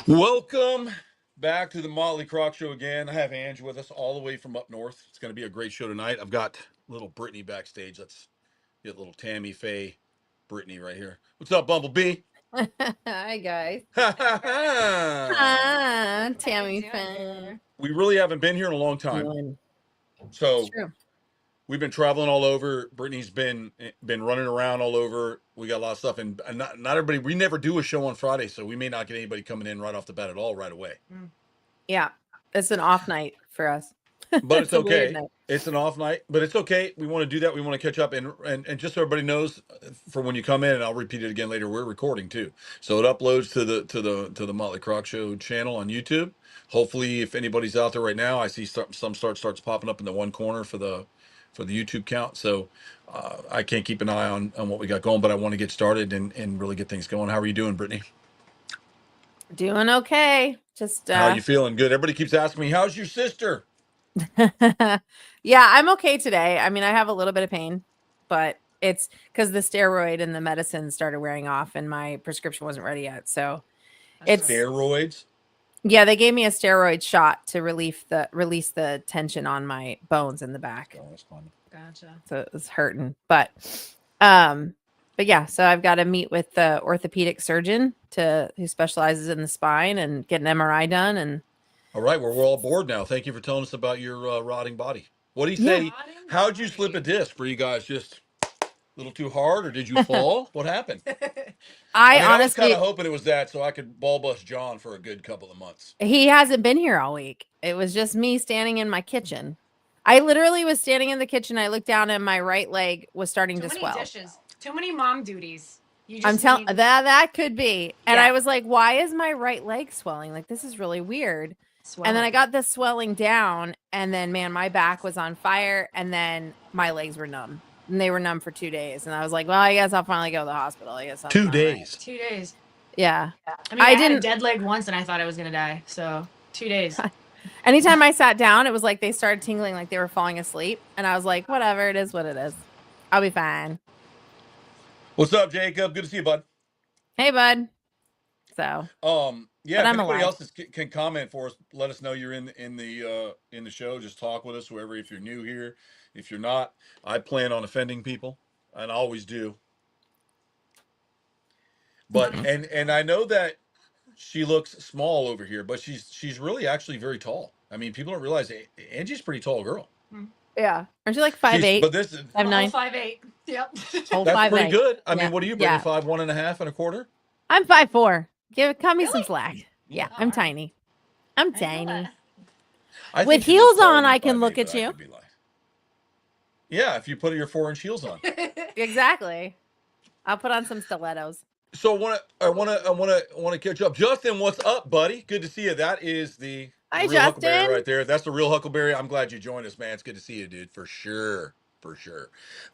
Welcome back to the Motley Croc Show again. I have Ange with us all the way from up north. It's going to be a great show tonight. I've got little Brittany backstage. Let's get little Tammy Faye Brittany right here. What's up, Bumblebee? Hi guys. Ha Tammy fan. We really haven't been here in a long time. It's So true. we've been traveling all over. Brittany's been running around all over. We got a lot of stuff, and not everybody. We never do a show on Friday, so we may not get anybody coming in right off the bat at all right away. Yeah, it's an off night for us. But it's okay. It's an off night, but it's okay. We want to do that. We want to catch up, and just so everybody knows, for when you come in, and I'll repeat it again later. We're recording too, so it uploads to the Motley Croc Show channel on YouTube. Hopefully, if anybody's out there right now, I see some starts popping up in the one corner for the YouTube count. So I can't keep an eye on what we got going, but I want to get started and really get things going. How are you doing, Brittany? Doing okay. Just how are you feeling? Good. Everybody keeps asking me, how's your sister? Yeah, I'm okay today. I mean, I have a little bit of pain, but it's because the steroid and the medicine started wearing off and my prescription wasn't ready yet. So it's steroids. Yeah, they gave me a steroid shot to release the tension on my bones in the back. Oh, that's funny. Gotcha. So it was hurting, but yeah, so I've got to meet with the orthopedic surgeon who specializes in the spine and get an MRI done. And all right, well, we're all bored now. Thank you for telling us about your rotting body. What do you say? Yeah. How'd you slip a disc? Were you guys just a little too hard, or did you fall? What happened? I honestly, was kind of hoping it was that, so I could ball bust John for a good couple of months. He hasn't been here all week. It was just me standing in my kitchen. I literally was standing in the kitchen. I looked down and my right leg was starting to swell. Dishes. Too many mom duties. I'm telling that could be. And I was like, why is my right leg swelling? Like, this is really weird. And then I got this swelling down, and then man, my back was on fire, and then my legs were numb. And they were numb for 2 days. And I was like, well, I guess I'll finally go to the hospital. I guess 2 days. Right. 2 days. Yeah. I mean, I had a dead leg once and I thought I was gonna die. So 2 days. Anytime I sat down, it was like they started tingling like they were falling asleep. And I was like, whatever, it is what it is. I'll be fine. What's up, Jacob? Good to see you, bud. Hey, bud. So yeah, if anybody else can comment for us, let us know you're in the show. Just talk with us, whoever. If you're new here, if you're not, I plan on offending people, and I always do. But and I know that she looks small over here, but she's really actually very tall. I mean, people don't realize Angie's a pretty tall girl. Yeah, aren't you like 5'8"? But this is 5'9". 5'8". Yep. That's pretty good. I mean, what are you, Brittany? 5'1.5 1/4"? I'm 5'4". Cut me some slack. Yeah, I'm tiny. I'm tiny. With heels on, I can look at you. Yeah, if you put your 4-inch heels on. Exactly. I'll put on some stilettos. So I want to catch up. Justin, what's up, buddy? Good to see you. That is the real Huckleberry right there. That's the real Huckleberry. I'm glad you joined us, man. It's good to see you, dude. For sure.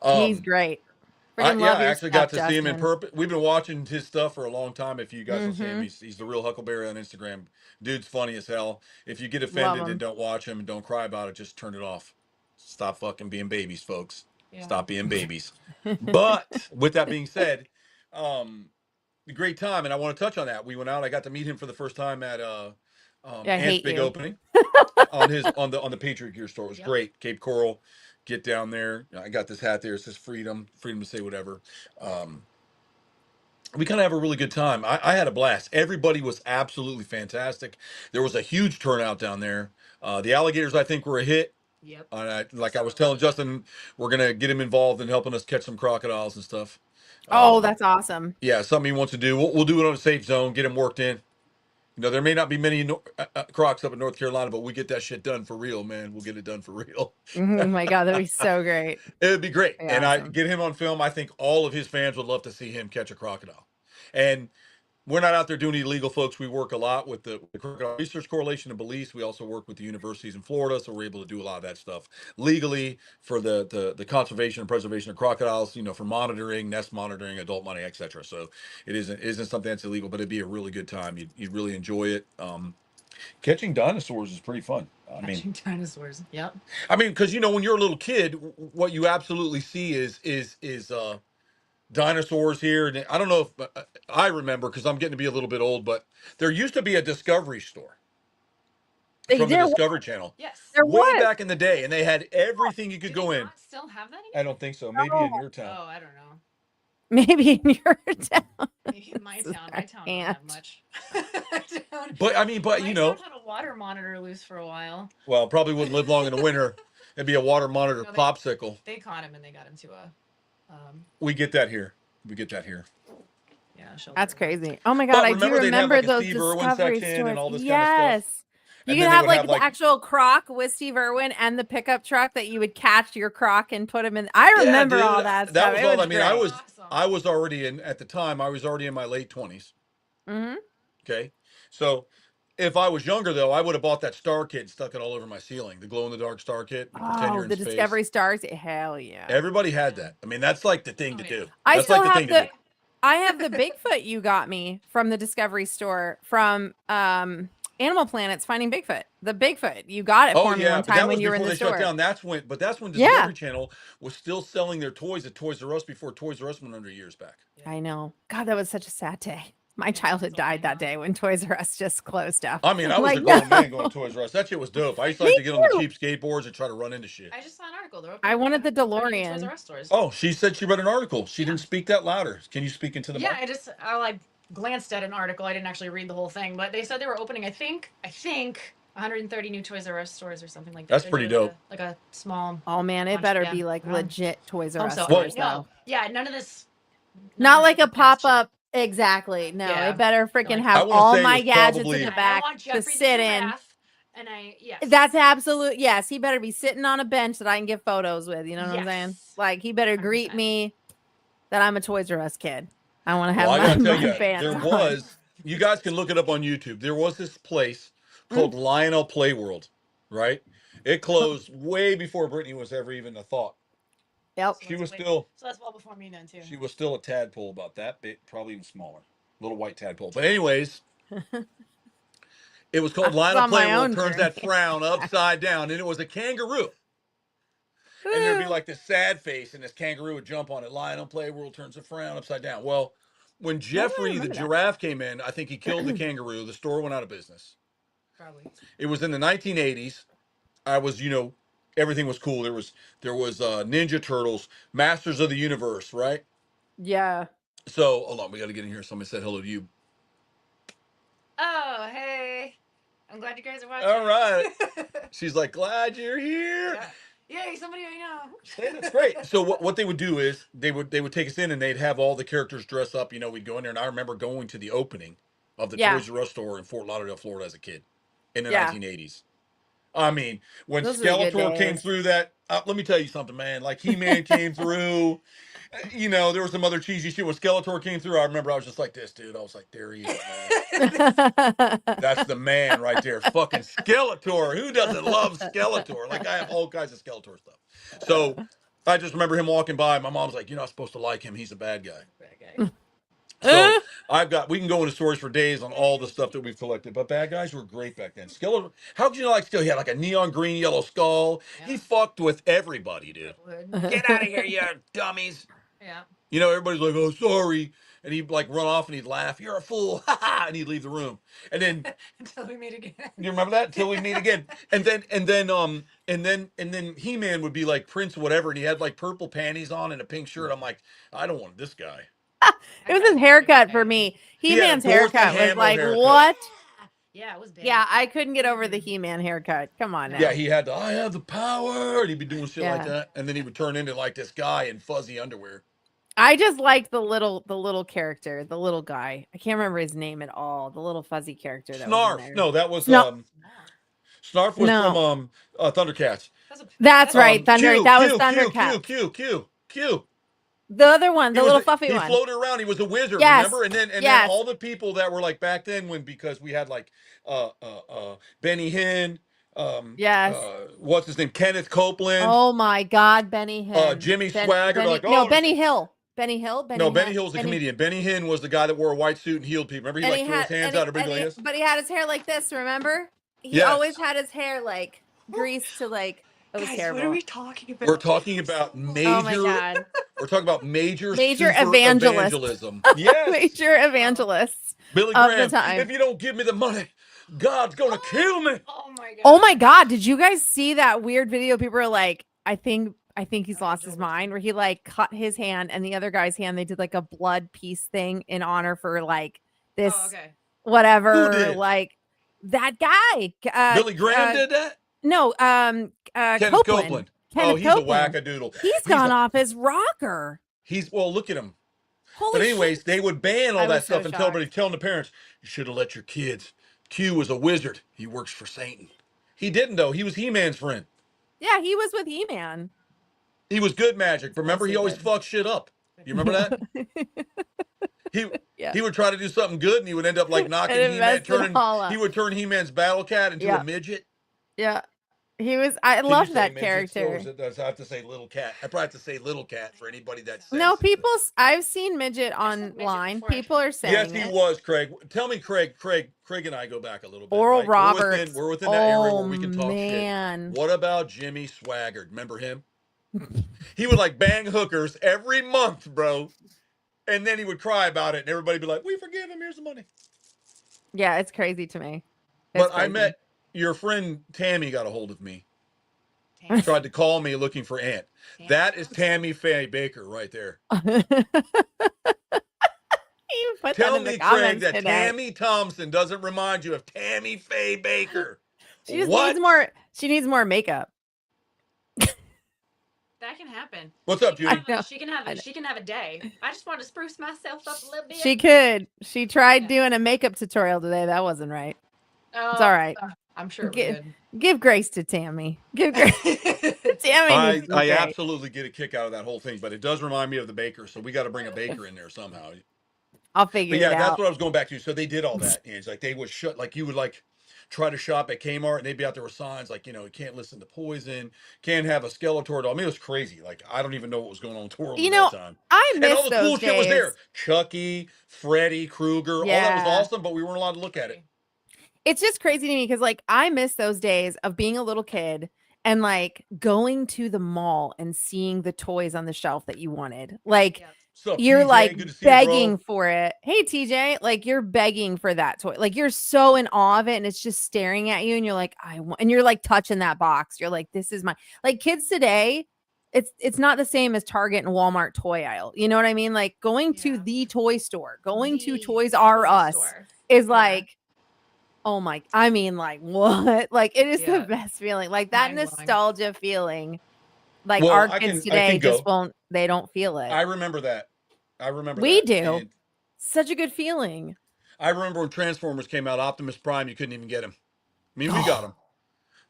He's great. I actually got to see him in person. We've been watching his stuff for a long time. If you guys don't see him, he's the real Huckleberry on Instagram. Dude's funny as hell. If you get offended and don't watch him and don't cry about it, just turn it off. Stop fucking being babies, folks. Yeah. Stop being babies. But with that being said, a great time, and I want to touch on that. We went out. I got to meet him for the first time at Ant's big opening on the Patriot Gear store. It was great. Cape Coral. Get down there. I got this hat there. It says freedom to say whatever. We kind of have a really good time. I had a blast. Everybody was absolutely fantastic. There was a huge turnout down there. The alligators, I think, were a hit. Yep. I was telling Justin, we're going to get him involved in helping us catch some crocodiles and stuff. Oh, that's awesome. Yeah, something he wants to do. We'll do it on a safe zone, get him worked in. You know, there may not be many crocs up in North Carolina, but we get that shit done for real, man. We'll get it done for real. Oh my God, that'd be so great. It would be great. And awesome. I get him on film. I think all of his fans would love to see him catch a crocodile. And we're not out there doing illegal, folks. We work a lot with the Crocodile Research Coalition of Belize. We also work with the universities in Florida, so we're able to do a lot of that stuff legally for the conservation and preservation of crocodiles, you know, for monitoring, nest monitoring, adult monitoring, etc. So it isn't something that's illegal, but it'd be a really good time. You'd really enjoy it. Catching dinosaurs is pretty fun. Catching dinosaurs. Yep. I mean, because you know, when you're a little kid, what you absolutely see is dinosaurs here. And I don't know if I remember because I'm getting to be a little bit old, but there used to be a Discovery store from the Discovery Channel. Yes. There way was. back in the day, and they had everything you could Do go they in. not still have that anymore? I don't think so. Maybe in your town. Oh, I don't know. Maybe in your town. Maybe in my town. My town don't have much. But I mean, but you know, my town had a water monitor loose for a while. Well, probably wouldn't live long in the winter. It'd be a water monitor popsicle. They caught him and they got him to a. We get that here. We get that here. Yeah, that's crazy. Oh my god, I do remember like those Steve Irwin Discovery section stores. and all this Yes. kind of stuff. You could have like the actual Croc with Steve Irwin and the pickup truck that you would catch your Croc and put him in. I remember all that stuff. That was all. I mean, great. I was already in at the time. I was already in my late 20s. Mm-hmm. Okay, so if I was younger though, I would have bought that star kit and stuck it all over my ceiling. The glow in the dark star kit. Oh, the Discovery Stars. Hell yeah. Everybody had that. I mean, that's like the thing to do. I That's still like the have thing to do. I have the Bigfoot you got me from the Discovery store from Animal Planet's Finding Bigfoot. The Bigfoot. You got it for me one time when you were in the store. Shut down. That's when Discovery Channel was still selling their toys at Toys R Us before Toys R Us went under years back. I know. God, that was such a sad day. My childhood died that day when Toys R Us just closed up. I mean, I was a grown man going to Toys R Us. That shit was dope. I used to like to get on the cheap skateboards and try to run into shit. I just saw an article. I wanted the DeLorean. Oh, she said she read an article. She didn't speak that louder. Can you speak into the mic? Yeah, I glanced at an article. I didn't actually read the whole thing, but they said they were opening, I think 130 new Toys R Us stores or something like that. That's pretty dope. Like a small. Oh man, it better be like legit Toys R Us stores though. Yeah, none of this. Not like a pop-up. Exactly. No, it better freaking have all my gadgets in the back to sit in. And that's absolute. Yes, he better be sitting on a bench that I can get photos with. You know what I'm saying? Like he better 100%. Greet me that I'm a Toys R Us kid. I want to have. Well, I gotta tell you, there was. You guys can look it up on YouTube. There was this place called Lionel Play World, right? It closed way before Brittany was ever even a thought. Yep. She was still. So that's well before me then too. She was still a tadpole about that big, probably even smaller, little white tadpole. But anyways, it was called Lionel Play World. Turns that frown upside down, and it was a kangaroo. And there'd be like this sad face, and this kangaroo would jump on it. Lionel Play World turns the frown upside down. Well, when Jeffrey the giraffe came in, I think he killed the kangaroo. The store went out of business. Probably. It was in the 1980s. I was, everything was cool. There was Ninja Turtles, Masters of the Universe, right? Yeah. So hold on, we got to get in here. Somebody said hello to you. Oh, hey! I'm glad you guys are watching. All right. She's like, glad you're here. Yeah. Yay! Somebody I know. Hey, that's great. So what they would do is they would take us in and they'd have all the characters dress up. We'd go in there, and I remember going to the opening of the Toys R Us store in Fort Lauderdale, Florida, as a kid in the 1980s. I mean, when Skeletor came through that, let me tell you something, man. Like He-Man came through. There was some other cheesy shit. When Skeletor came through, I remember I was just like this, dude. I was like, there he is, man. That's the man right there. Fucking Skeletor. Who doesn't love Skeletor? Like, I have all kinds of Skeletor stuff. So I just remember him walking by. My mom's like, you're not supposed to like him. He's a bad guy. So we can go into stories for days on all the stuff that we've collected, but bad guys were great back then. Skeletor, how could you like Skeletor? He had like a neon green yellow skull. Yeah. He fucked with everybody, dude. Get out of here, you dummies. Yeah. Everybody's like, oh, sorry. And he'd like run off and he'd laugh. You're a fool. Ha ha. And he'd leave the room. And then until we meet again. You remember that? Until we meet again. And then He-Man would be like Prince whatever, and he had like purple panties on and a pink shirt. I'm like, I don't want this guy. It was his haircut for me. He-Man's haircut was like, what? Yeah, it was bad. Yeah, I couldn't get over the He-Man haircut. Come on now. Yeah, he had I have the power, and he'd be doing shit like that, and then he would turn into like this guy in fuzzy underwear. I just liked the little character, the little guy. I can't remember his name at all. The little fuzzy character. That Snarf. Was no, that was Snarf was from Thundercats. That's right, Thunder. That was Thundercats. Q. The other one, the little fluffy one. He floated around. He was a wizard, remember? And then all the people that were like back then, because we had like Benny Hinn. What's his name? Kenneth Copeland. Oh my God, Benny Hinn. Jimmy Swagger. Benny Hill. Benny Hill. Benny Hill was a comedian. Benny Hinn was the guy that wore a white suit and healed people. Remember, he threw his hands out. But he had his hair like this. Remember? He always had his hair like greased to like. It was Guys, terrible. what are we talking about? We're talking about major. Oh my God. We're talking about major evangelist. evangelism. Yes. Major evangelists Billy of Graham. the time. If you don't give me the money, God's gonna kill me. Oh my God. Oh my God. Did you guys see that weird video? People are like, I think he's lost his mind, where he like cut his hand and the other guy's hand. They did like a blood peace thing in honor for like this whatever. Who did? Like that guy. Billy Graham did that? No, Kenneth Copeland. Kenneth he's Copeland. a wackadoodle. He's gone off his rocker. Well, look at him. Holy But anyways, shit. they would ban all I that was so stuff and telling the parents, you should have let your kids. Q was a wizard. He works for Satan. He didn't, though. He was He-Man's friend. Yeah, he was with He-Man. He was good magic. Remember, he always fucked shit up. You remember that? He would try to do something good, and he would end up like knocking He-Man, he would turn He-Man's battle cat into a midget. Yeah. He was. I love that character. I have to say little cat. I probably have to say little cat for anybody that's no people. I've seen midget online. People are saying yes, he was Craig. Tell me, Craig and I go back a little bit. Oral Roberts. We're within that area where we can talk shit. What about Jimmy Swaggart? Remember him? He would like bang hookers every month, bro. And then he would cry about it, and everybody would be like, "We forgive him. Here's the money." Yeah, it's crazy to me. But I met your friend Tammy. Got a hold of me. Tried to call me looking for Aunt. That is Tammy Faye Baker right there. Tell me, Craig, that Tammy Thompson doesn't remind you of Tammy Faye Baker. She just needs more. She needs more makeup. That can happen. What's up, Judy? She can have a day. I just want to spruce myself up a little bit. She could. She tried doing a makeup tutorial today. That wasn't right. It's all right. I'm sure it was good. Give grace to Tammy. Give grace. Tammy. I absolutely get a kick out of that whole thing, but it does remind me of the baker, so we got to bring a baker in there somehow. I'll figure it out. Yeah, that's what I was going back to. So they did all that. And it's like they would you would like try to shop at Kmart, and they'd be out there with signs like, you can't listen to Poison, can't have a Skeletor doll. I mean, it was crazy. Like, I don't even know what was going on with the world at that time. I miss and all the cool those shit was days. there. Chucky, Freddy Krueger, all that was awesome, but we weren't allowed to look at it. It's just crazy to me because, like, I miss those days of being a little kid and, like, going to the mall and seeing the toys on the shelf that you wanted. Like, you're TJ, like begging for it. Hey, TJ, like, you're begging for that toy. Like, you're so in awe of it, and it's just staring at you, and you're like, and you're like touching that box. You're like, this is my, like, kids today. It's not the same as Target and Walmart toy aisle. You know what I mean? Like, going to the toy store, going to Toys R Us is like, oh my, I mean, like, what? Like, it is the best feeling. Like, that nostalgia feeling. Like, our kids today just won't, they don't feel it. I remember that. We do. And such a good feeling. I remember when Transformers came out, Optimus Prime, you couldn't even get him. I mean, we got him.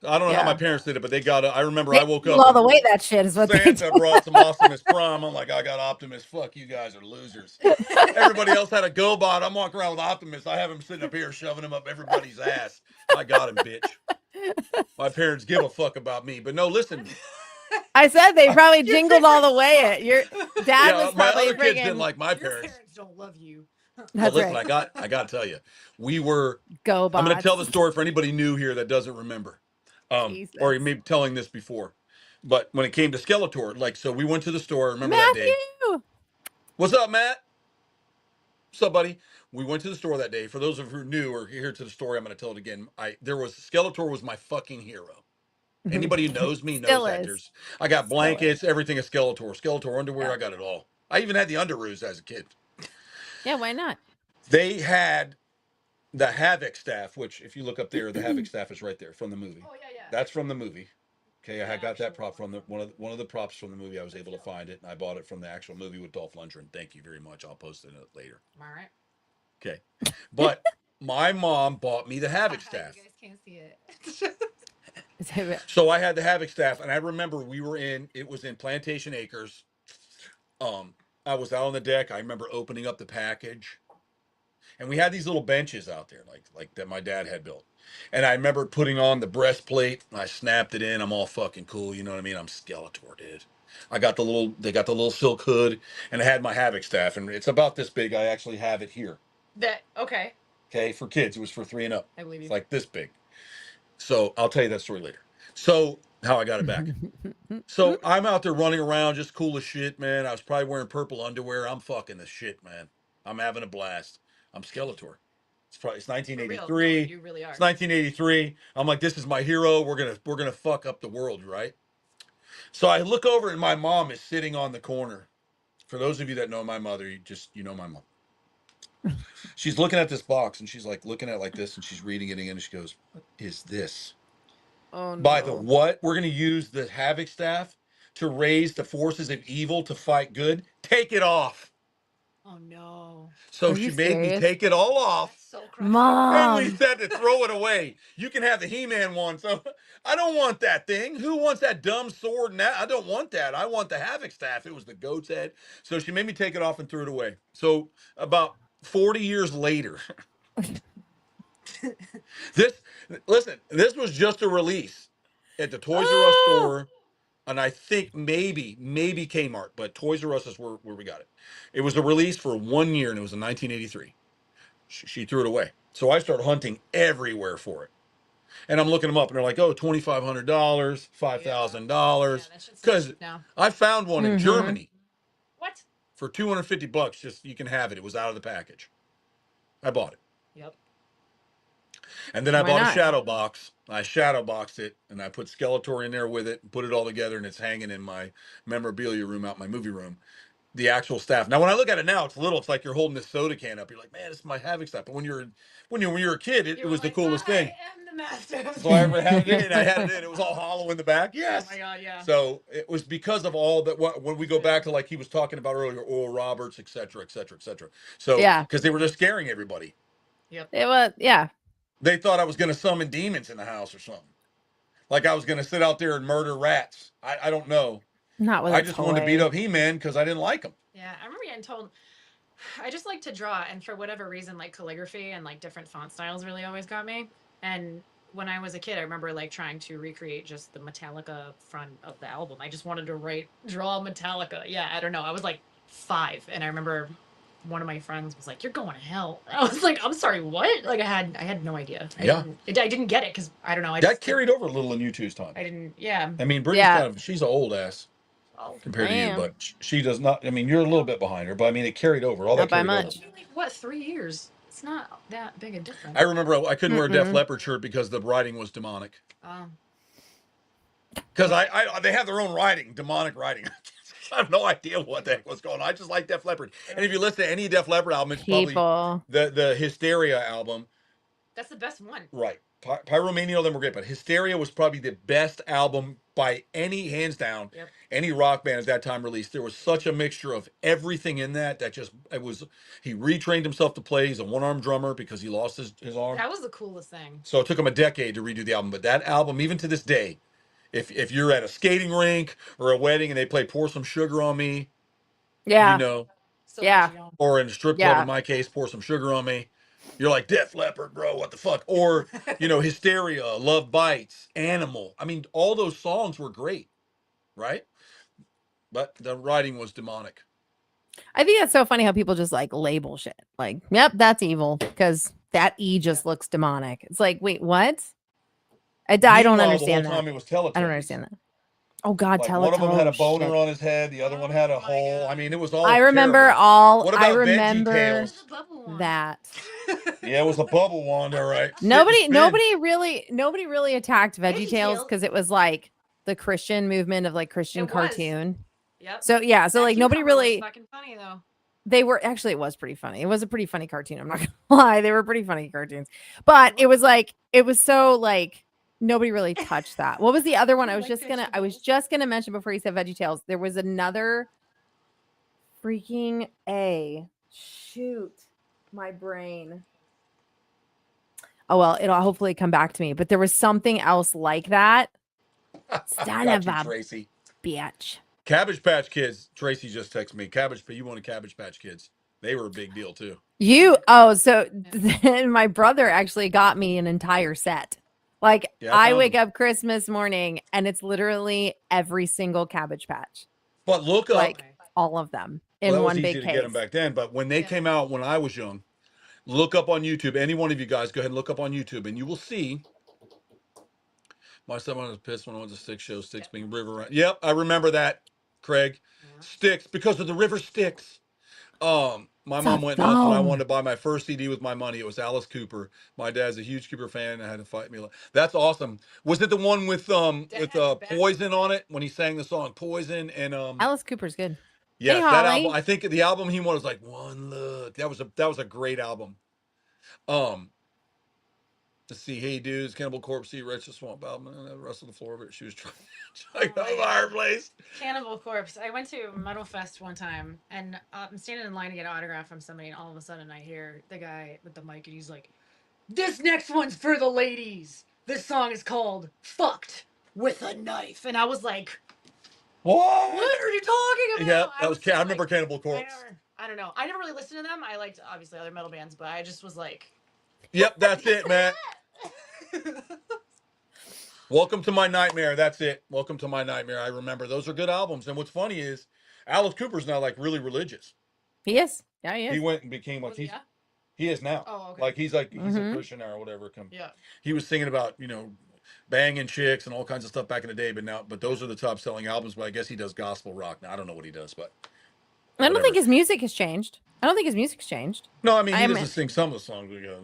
I don't know how my parents did it, but they got it. I remember I woke up. All the way that shit is what Santa brought some Optimus Prime. I'm like, I got Optimus. Fuck, you guys are losers. Everybody else had a GoBot. I'm walking around with Optimus. I have him sitting up here shoving him up everybody's ass. I got him, bitch. My parents give a fuck about me. But no, listen. I said they probably jingled all the way it. Your dad was probably my other kids didn't like my parents. Your parents don't love you. That's listen, right. I got to tell you, we were. GoBots. I'm going to tell the story for anybody new here that doesn't remember. Or maybe telling this before, but when it came to Skeletor, like, so we went to the store. Remember that day? What's up, Matt? What's up, buddy? We went to the store that day. For those of you who are new or here to the story, I'm going to tell it again. Skeletor was my fucking hero. Anybody who knows me knows that. I got blankets, everything is Skeletor. Skeletor underwear, I got it all. I even had the underoos as a kid. Yeah, why not? They had the Havoc staff, which if you look up there, the Havoc staff is right there from the movie. Oh, yeah. That's from the movie. Okay, I got that prop from one of the props from the movie. I was able to find it, and I bought it from the actual movie with Dolph Lundgren. Thank you very much. I'll post it later. All right. Okay, but my mom bought me the Havoc staff. You guys can't see it. So I had the Havoc staff, and I remember it was in Plantation Acres. I was out on the deck. I remember opening up the package, and we had these little benches out there, like that my dad had built. And I remember putting on the breastplate, and I snapped it in. I'm all fucking cool, you know what I mean? I'm Skeletor, dude. They got the little silk hood, and I had my Havoc staff, and it's about this big. I actually have it here. Okay, for kids. It was for 3 and up. I believe you. It's like this big. So I'll tell you that story later. So how I got it back. So I'm out there running around, just cool as shit, man. I was probably wearing purple underwear. I'm fucking the shit, man. I'm having a blast. I'm Skeletor. It's For real. No, 1983. you really are. It's 1983. I'm like, this is my hero. We're gonna fuck up the world, right? So I look over and my mom is sitting on the corner. For those of you that know my mother, you know my mom. She's looking at this box and she's like looking at it like this and she's reading it again and she goes, "What is this?" Oh, By the what? We're going to use the Havoc staff to raise the forces of evil to fight good. Take it off. Oh no. So Are she you made me serious? take it all off. That's so crushing. And we Mom. said to throw it away. You can have the He-Man one. So I don't want that thing. Who wants that dumb sword? And that? I don't want that. I want the Havoc staff. It was the goat's head. So she made me take it off and threw it away. So about 40 years later, this was just a release at the Toys R Us store. And I think maybe Kmart, but Toys R Us is where we got it. It was a release for 1 year, and it was in 1983. She threw it away. So I started hunting everywhere for it. And I'm looking them up, and they're like, oh, $2,500, $5,000. Because I found one in Germany. What? For $250, just you can have it. It was out of the package. I bought it. Yep. And then I bought a shadow box. I shadow boxed it, and I put Skeletor in there with it, and put it all together, and it's hanging in my memorabilia room out my movie room. The actual staff. Now, when I look at it now, it's little. It's like you're holding this soda can up. You're like, man, this is my Havoc staff. But when you're a kid, it was the coolest thing. I am the master. So I ever had it in, and I had it in. It was all hollow in the back. Yes. Oh my god, yeah. So it was because of all that. When we go back to like he was talking about earlier, Oral Roberts, et cetera, et cetera, et cetera. So because they were just scaring everybody. Yep. It was They thought I was going to summon demons in the house or something. Like I was going to sit out there and murder rats. I don't know. Not with I just wanted to beat up He-Man because I didn't like him. Yeah, I remember getting told. I just like to draw, and for whatever reason, like calligraphy and like different font styles really always got me. And when I was a kid, I remember like trying to recreate just the Metallica front of the album. I just wanted to draw Metallica. Yeah, I don't know. I was like 5, and I remember one of my friends was like, "You're going to hell." I was like, "I'm sorry, what?" Like I had no idea. I didn't get it because I don't know. That carried over a little in you two's time. I didn't. Yeah. I mean, Brittany's she's an old ass compared to you, but she does not. I mean, you're a little bit behind her, but I mean, it carried over. All that carried over. Like, what, 3 years? It's not that big a difference. I remember I couldn't wear a Def Leppard shirt because the writing was demonic. Because they have their own writing, demonic writing. I have no idea what the heck was going on. I just like Def Leppard. And if you listen to any Def Leppard album, it's probably the Hysteria album. That's the best one. Right. Pyromania, all them were great, but Hysteria was probably the best album by any, hands down, any rock band at that time released. There was such a mixture of everything in that he retrained himself to play. He's a one-arm drummer because he lost his arm. That was the coolest thing. So it took him a decade to redo the album. But that album, even to this day, if you're at a skating rink or a wedding and they play Pour Some Sugar on Me, you know. Or in a strip club, in my case, Pour Some Sugar on Me. You're like, Def Leppard, bro, what the fuck? Or, Hysteria, Love Bites, Animal. I mean, all those songs were great, right? But the writing was demonic. I think that's so funny how people just like label shit. Like, yep, that's evil because that E just looks demonic. It's like, wait, what? I don't understand that. I don't understand that. Oh God, like one of them had a boner on his head, the other one had a hole. God. I mean, it was all. I remember terrible. all. What about I remember that. Yeah, it was a bubble wand, all right. Nobody really attacked VeggieTales because it was like the Christian movement of like Christian cartoon. Yep. So yeah, so like nobody really. Fucking funny though. They were actually, it was pretty funny. It was a pretty funny cartoon. I'm not gonna lie, they were pretty funny cartoons, but it was so like. Nobody really touched that. What was the other one? I was just gonna mention before you said VeggieTales. There was another freaking shoot, my brain. Oh well, it'll hopefully come back to me. But there was something else like that. Son of a Tracy. Bitch. Cabbage Patch Kids. Tracy just texted me. You wanted Cabbage Patch Kids. They were a big deal too. So then my brother actually got me an entire set. Like I wake up Christmas morning and it's literally every single Cabbage Patch. But look up like all of them in one big case. To get them back then, but when they came out when I was young, look up on YouTube. Any one of you guys go ahead and look up on YouTube and you will see My son was pissed when I went to Styx show. Styx being river. Yep, I remember that, Craig. Yeah. Styx, because of the river Styx. My mom went nuts when I wanted to buy my first CD with my money. It was Alice Cooper. My dad's a huge Cooper fan. And I had to fight me. That's awesome. Was it the one with Poison on it when he sang the song Poison and Alice Cooper's good. Yes, hey, that album. I think the album he won was like One Look. That was a great album. Let's see. Hey dudes, Cannibal Corpse, see Wretch the Swamp album, and the rest of the floor of it. She was trying to the fireplace. Cannibal Corpse. I went to Metal Fest one time, and I'm standing in line to get an autograph from somebody, and all of a sudden I hear the guy with the mic, and he's like, "This next one's for the ladies. This song is called Fucked with a Knife." And I was like, What are you talking about? Yeah, that was I remember Cannibal Corpse. I don't know. I never really listened to them. I liked, obviously, other metal bands, but I just was like, yep, that's it, man. Welcome to My Nightmare. That's it. Welcome to My Nightmare. I remember those are good albums. And what's funny is Alice Cooper's now like really religious. He is. Yeah, he is. He went and became like he is now. Oh, okay. Like he's a Christian now or whatever. Yeah. He was singing about, banging chicks and all kinds of stuff back in the day, but those are the top selling albums. But I guess he does gospel rock now. I don't know what he does, but I don't think his music has changed. No, I mean he doesn't sing some of the songs we got.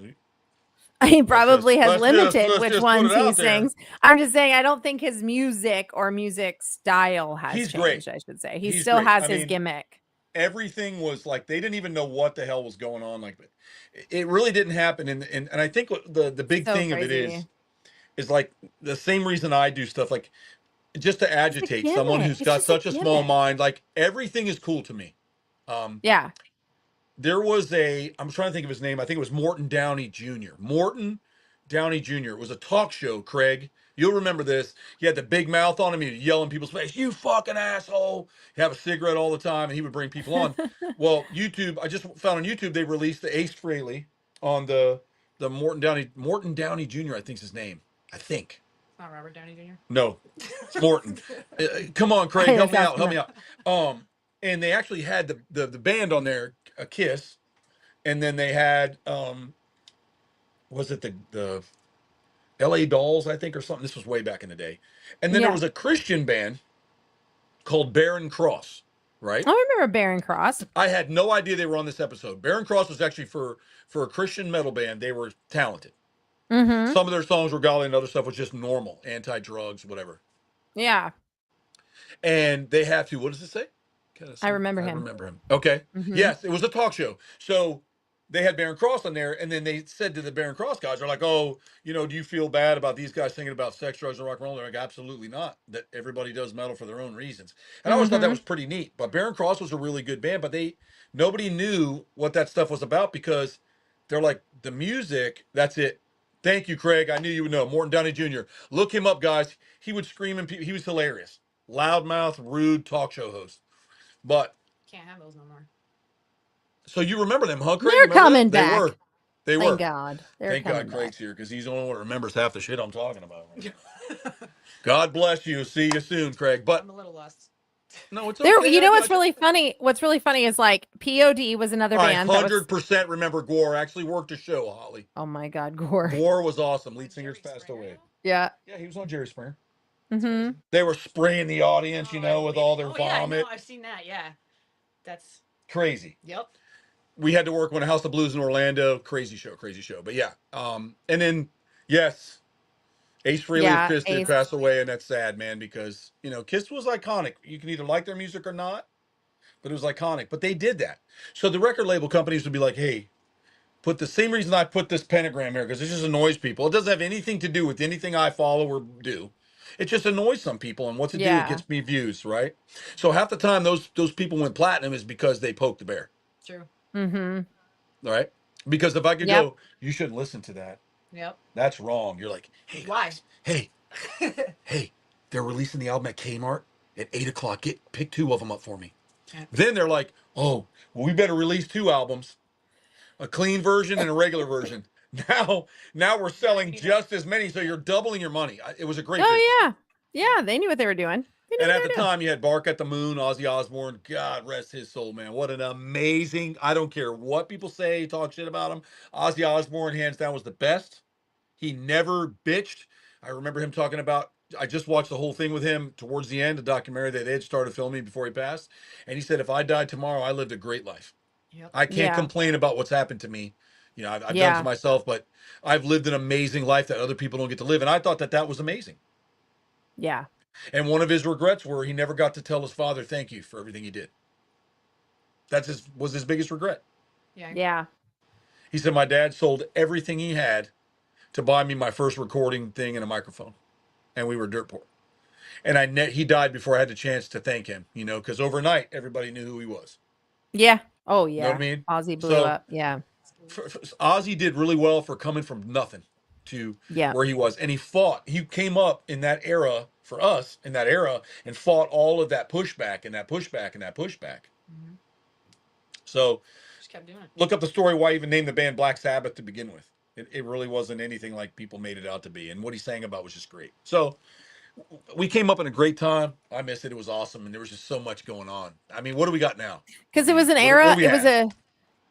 He probably has limited which ones he sings. I'm just saying, I don't think his music or music style has changed, great. I should say. He still has his gimmick. Everything was like, they didn't even know what the hell was going on. Like, it really didn't happen. And I think the big thing of it is like the same reason I do stuff, like just to agitate someone who's got such a small mind. Like, everything is cool to me. Yeah. There was I'm trying to think of his name. I think it was Morton Downey Jr. Morton Downey Jr. It was a talk show, Craig. You'll remember this. He had the big mouth on him. He'd yell in people's face, "You fucking asshole." He'd have a cigarette all the time, and he would bring people on. Well, YouTube, I just found on YouTube, they released the Ace Frehley on the Morton Downey Jr., I think's his name. I think. It's not Robert Downey Jr.? No, it's Morton. Come on, Craig, help me out. And they actually had the band on there, a Kiss, and then they had was it the LA Dolls, I think, or something. This was way back in the day. And then there was a Christian band called Barren Cross, right? I remember Barren Cross. I had no idea they were on this episode. Barren Cross was actually for a Christian metal band. They were talented. Mm-hmm. Some of their songs were godly and other stuff was just normal, anti-drugs, whatever. Yeah. And they have to, what does it say? I remember him. Okay. Mm-hmm. Yes, it was a talk show. So they had Barren Cross on there, and then they said to the Barren Cross guys, they're like, "Oh, do you feel bad about these guys singing about sex, drugs, and rock and roll?" They're like, "Absolutely not. That everybody does metal for their own reasons." And I always thought that was pretty neat. But Barren Cross was a really good band, but nobody knew what that stuff was about, because they're like, the music, that's it. Thank you, Craig. I knew you would know. Morton Downey Jr. Look him up, guys. He would scream, and he was hilarious. Loudmouth, rude talk show host. But can't have those no more. So you remember them, huh, Craig? They're coming back. They were. Thank God. Thank God Craig's here, because he's the only one that remembers half the shit I'm talking about. God bless you. See you soon, Craig. But I'm a little lost. No, it's okay. You know what's really funny? What's really funny is, like, POD was another band. 100% remember Gore. Actually worked a show, Holly. Oh my God, Gore. Gore was awesome. Lead singer's passed away. Yeah. Yeah, he was on Jerry Springer. Mm-hmm. They were spraying the audience, with all their vomit. Yeah, I've seen that. Yeah, that's crazy. Yep. We had to work on a House of Blues in Orlando. Crazy show. But yeah. And then, yes, Ace Frehley of Kiss did pass away, and that's sad, man, because, Kiss was iconic. You can either like their music or not, but it was iconic. But they did that. So the record label companies would be like, "Hey, put the same reason I put this pentagram here, because it just annoys people. It doesn't have anything to do with anything I follow or do. It just annoys some people, and what's it do? It gets me views, right?" So half the time those people went platinum is because they poked the bear. True. Mm-hmm. All right? Because if I could go, "You shouldn't listen to that. Yep. That's wrong." You're like, "Hey, why? Guys, hey, they're releasing the album at Kmart at 8:00. Pick 2 of them up for me." Okay. Then they're like, "Oh, well, we better release 2 albums, a clean version and a regular version." Now we're selling just as many, so you're doubling your money. It was a great business. Yeah, they knew what they were doing. And at the time, you had Bark at the Moon, Ozzy Osbourne. God rest his soul, man. What an amazing, I don't care what people say, talk shit about him. Ozzy Osbourne, hands down, was the best. He never bitched. I remember him talking about, I just watched the whole thing with him towards the end, the documentary that they had started filming before he passed. And he said, if I died tomorrow, I lived a great life. Yep. I can't Yeah. complain about what's happened to me. You know, I've done Yeah. to myself, but I've lived an amazing life that other people don't get to live. And I thought that was amazing. Yeah. And one of his regrets were he never got to tell his father thank you for everything he did. Was his biggest regret. Yeah. Yeah. He said my dad sold everything he had to buy me my first recording thing and a microphone, and we were dirt poor. And he died before I had the chance to thank him, you know, because overnight everybody knew who he was. Yeah. Oh yeah. You know what I mean? Ozzy blew up. Yeah. Ozzy did really well for coming from nothing to where he was, and he came up in that era for us in that era and fought all of that pushback and that pushback and that pushback. Mm-hmm. So just kept doing it. Look up the story why he even named the band Black Sabbath to begin with. It really wasn't anything like people made it out to be, and what he sang about was just great. So we came up in a great time. I missed it. It was awesome, and there was just so much going on. I mean, what do we got now? Because it was an era.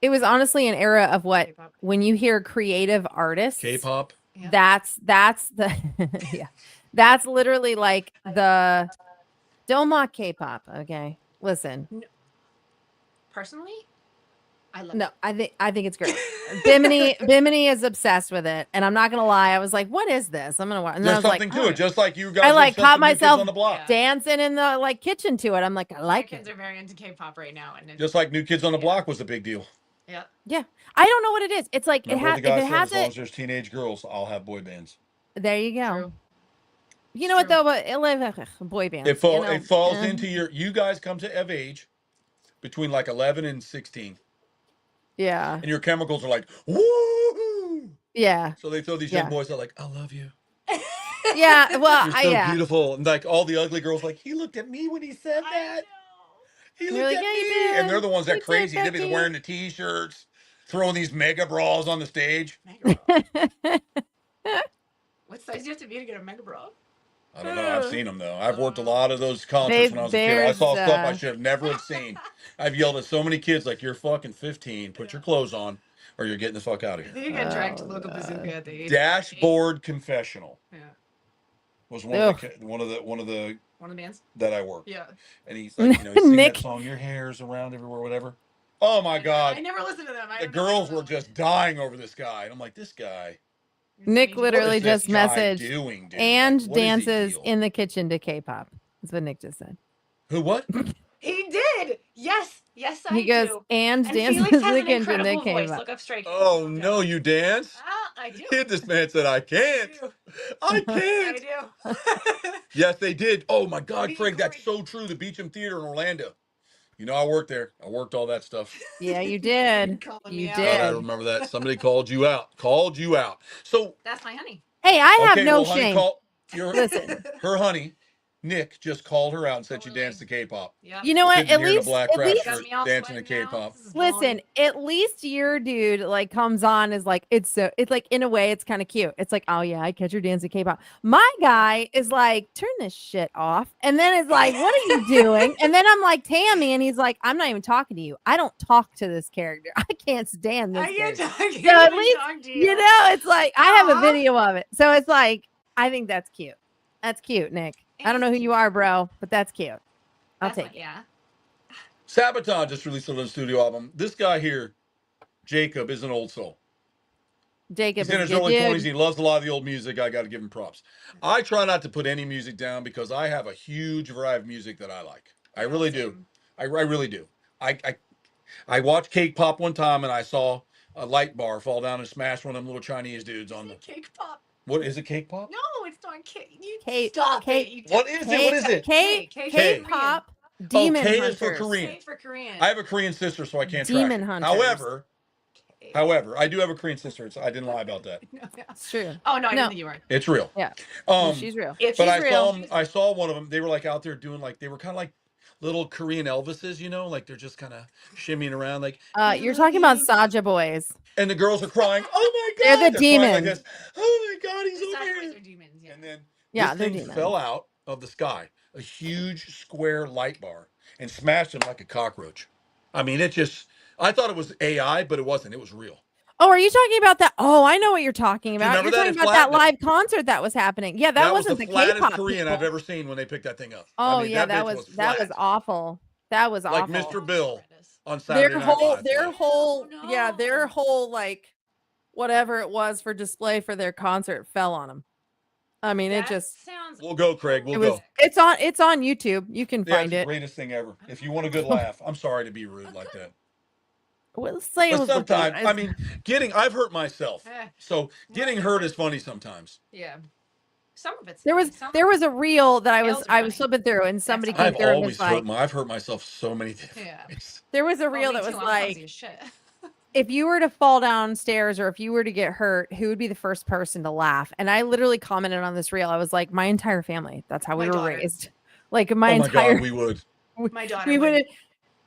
It was honestly an era of what K-pop. When you hear creative artists, K-pop. Yeah. That's the yeah. That's literally like the don't mock K-pop. Okay, listen. No. Personally, I love. No, it. I think it's great. Bimini is obsessed with it, and I'm not gonna lie. I was like, "What is this?" I'm gonna watch. And there's something to it, just like you guys. I caught myself on the block. dancing in the kitchen to it. I'm like, I like kids are very into K-pop right now, and just like New Kids on the Block was a big deal. Yeah. Yeah. I don't know what it is. It's like it has. As long as there's teenage girls, I'll have boy bands. There you go. True. You know what though? But boy bands. It falls into you guys come of age between like 11 and 16. Yeah. And your chemicals are like, woo! Yeah. So they throw these young boys out like, I love you. Yeah. Well, you're so beautiful. And like all the ugly girls like, he looked at me when he said that. He looked at me. And they're the ones that crazy. They've been wearing the t-shirts, throwing these mega bras on the stage. What size do you have to be to get a mega bra? I don't know. I've seen them though. I've worked a lot of those concerts when I was a kid. I saw stuff I should have never have seen. I've yelled at so many kids like, "You're fucking 15. Put your clothes on, or you're getting the fuck out of here." I think you got dragged to Local Bazooka at the age. Dashboard Confessional. Yeah. Was one of the bands that I worked. Yeah. And he's like, he's singing that song, "Your hair's around everywhere," whatever. Oh my God. I never listened to them. The girls were just dying over this guy, and I'm like, this guy. Nick literally just messaged dude? and dances in the kitchen to K-pop. That's what Nick just said. Who? What? He did. Yes, I do. He goes and dances in the kitchen to K-pop. Look up straight. Oh no, you dance? I do. This man said I can't. I can't. I do. Yes, they did. Oh my God, Frank, that's so true. The Beecham Theater in Orlando. You know, I worked there. I worked all that stuff. Yeah, you did. You did. I remember that. Somebody called you out. So that's my honey. Hey, I have no shame. Listen, her honey, Nick, just called her out and said she danced to K-pop. Yeah. You know what? At least dancing to K-pop. Listen, at least your dude like comes on is like it's like in a way it's kind of cute. It's like, oh yeah, I catch her dancing K-pop. My guy is like, turn this shit off, and then it's like, what are you doing? And then I'm like, Tammy, and he's like, I'm not even talking to you. I don't talk to this character. I can't stand this. So at least you know, it's like I have a video of it, so it's like I think that's cute. That's cute, Nick. I don't know who you are, bro, but that's cute. I'll take it. Yeah. Sabotage just released a little studio album. This guy here, Jacob, is an old soul. He's in his early 20s. He loves a lot of the old music. I got to give him props. I try not to put any music down because I have a huge variety of music that I like. I really do. I really do. I watched Cake Pop one time and I saw a light bar fall down and smash one of them little Chinese dudes on the Cake Pop. What is it? Cake Pop? No, it's not cake. Stop it. What is it? What is it? K-pop. Demon K Hunters. is for Korean. K for Korean. I have a Korean sister, so I can't Demon track it. Hunters. However, I do have a Korean sister. So I didn't lie about that. It's true. Oh no, I didn't think you were. It's real. Yeah. She's real. I saw one of them. They were like out there doing like they were kind of like little Korean Elvises, you know, like they're just kind of shimmying around like. You're talking about Saja Boys. And the girls are crying. Oh my God! They're the demons. Like oh my God, he's over here. Are demons, yeah. And then they're thing demons. fell out of the sky, a huge square light bar, and smashed him like a cockroach. I mean, I thought it was AI, but it wasn't. It was real. Oh, are you talking about that? Oh, I know what you're talking about. remember You're that? talking It about that flattened live concert that was happening. Yeah, that That was the wasn't the flattest K-pop Korean people. I've ever seen when they picked that thing up. Oh I mean, yeah, that bitch was flat. awful. That was Like awful. Mr. Bill on Their Saturday Night Live. whole whatever it was for display for their concert fell on them. I mean, That it just sounds. We'll go, Craig. We'll it was go. it's on YouTube. You can Yeah, find it's the it. greatest thing ever. If you want a good laugh, I'm sorry to be rude like that. Let's say it But was sometimes, I mean, I've hurt myself. Eh, So getting Well, hurt is funny sometimes. Yeah. Some of it's there was a reel that I was flipping through and somebody came I've through and always was like, I've hurt myself so many different ways. there was a reel me that was too, I'm like, clumsy as shit. if you were to fall downstairs or if you were to get hurt, who would be the first person to laugh? And I literally commented on this reel. I was like, my entire family. That's how we My were daughter. raised. Like Oh my entire. God, we would. My daughter. We would.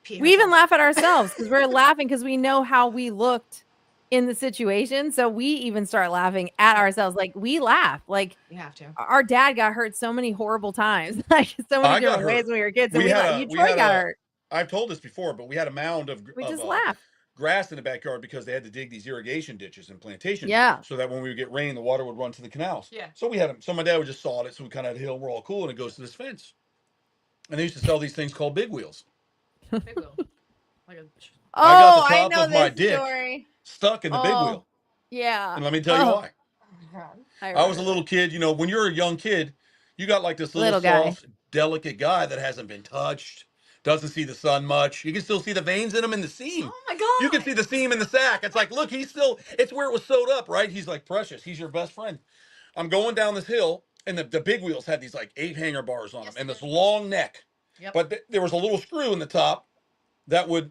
We even laugh at ourselves because we're laughing because we know how we looked in the situation. So we even start laughing at ourselves. Like we laugh. Like You have to. our dad got hurt so many horrible times, like so many different ways when we were kids. And Troy got hurt. I've told this before, but we had a mound of just laugh. Grass in the backyard because they had to dig these irrigation ditches and plantation. Yeah. So that when we would get rain, the water would run to the canals. Yeah. So we had them. So my dad would just sawed it. So we kind of had a hill. We're all cool. And it goes to this fence. And they used to sell these things called big wheels. Big wheel. Like a... I know this story. Stuck in the big wheel. Yeah. And let me tell you why. I was a little kid. You know, when you're a young kid, you got like this little soft, delicate guy that hasn't been touched. Doesn't see the sun much. You can still see the veins in him in the seam. Oh my God. You can see the seam in the sack. It's like, look, it's where it was sewed up, right? He's like precious. He's your best friend. I'm going down this hill, and the big wheels had these like 8 hanger bars on them and this long neck. Yep. But there was a little screw in the top that would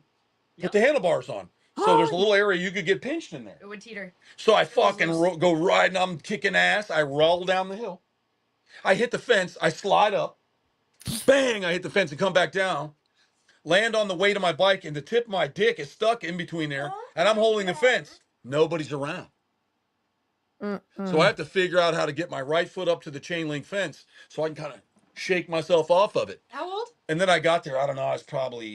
put the handlebars on. So there's a little area you could get pinched in there. It would teeter. So I fucking go riding. I'm kicking ass. I roll down the hill. I hit the fence. I slide up. Bang! I hit the fence and come back down. Land on the way to my bike, and the tip of my dick is stuck in between there, and I'm holding the fence. Nobody's around. So I have to figure out how to get my right foot up to the chain link fence so I can kind of shake myself off of it. How old? And then I got there. I don't know. I was probably...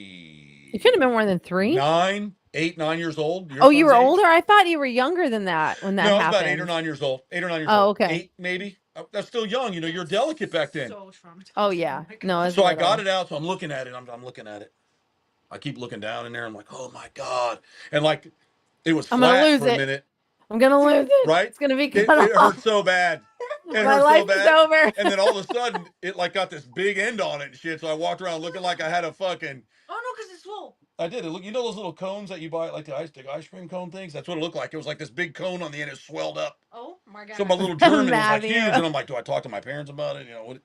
You couldn't have been more than 3? 9 years old. You were older? I thought you were younger than that when that happened. No, I was about 8 or 9 years old. 8 or 9 years old. Oh, okay. 8, maybe. That's still young. You know, you're delicate back then. So traumatized. Oh, yeah. No, so I got it out. So I'm looking at it. I'm looking at it. I keep looking down in there. I'm like, oh my God. And like, it was flat for a minute. I'm going to lose it. Right? It's going to be It hurt so bad. It My hurt life so bad. is over. And then all of a sudden, it like got this big end on it and shit. So I walked around looking like I had a fucking... Oh, no, because it's swole. I did. You know those little cones that you buy at like the ice cream cone things? That's what it looked like. It was like this big cone on the end. It swelled up. Oh, my God. So my little German was like huge. And I'm like, do I talk to my parents about it? You know,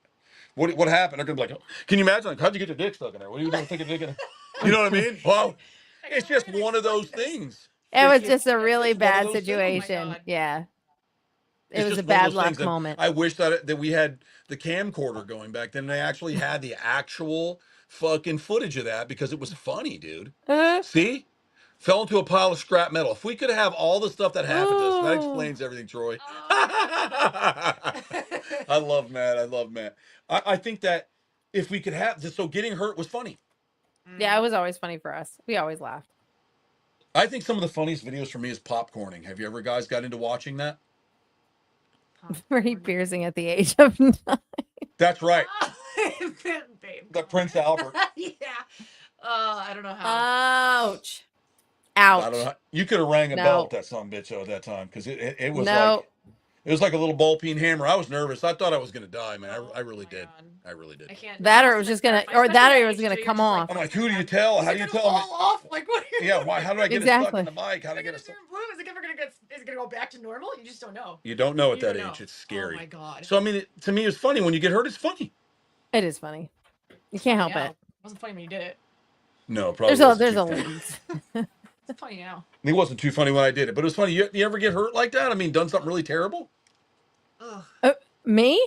what happened? They're going to be like, can you imagine? Like, how'd you get your dick stuck in there? What are you doing thinking dick in there? You know what I mean? Well, it's just one of those things. It was just a really bad situation. Yeah. It was a bad luck moment. I wish that we had the camcorder going back then. They actually had the actual fucking footage of that because it was funny, dude. See? Fell into a pile of scrap metal. If we could have all the stuff that happened to us, that explains everything, Troy. I love Matt. I think that if we could have this, so getting hurt was funny. Yeah, it was always funny for us. We always laughed. I think some of the funniest videos for me is popcorning. Have you ever guys got into watching that? Pretty piercing at the age of 9. That's right. Babe. The Prince Albert. Yeah. I don't know how. Ouch. I don't know. You could have rang a bell with that son of a bitch at that time because it was like it was like a little ball peen hammer. I was nervous. I thought I was gonna die, man. I really did. God. I really did. I can't. That or it was just gonna, or that or it was gonna come off. I'm like, who do you tell? How do you tell me? Fall off? Like what? Yeah. Why? How do I get it stuck in the bike? How do I get it stuck? Is it ever gonna get? Is it gonna go back to normal? You just don't know. You don't know at that age. It's scary. Oh my God. So I mean, to me, it's funny when you get hurt. It's funny. It is funny. You can't help it. It wasn't funny when you did it. No, probably. There's a It's funny now. It wasn't too funny when I did it, but it was funny. You ever get hurt like that? I mean, done something really terrible? Me?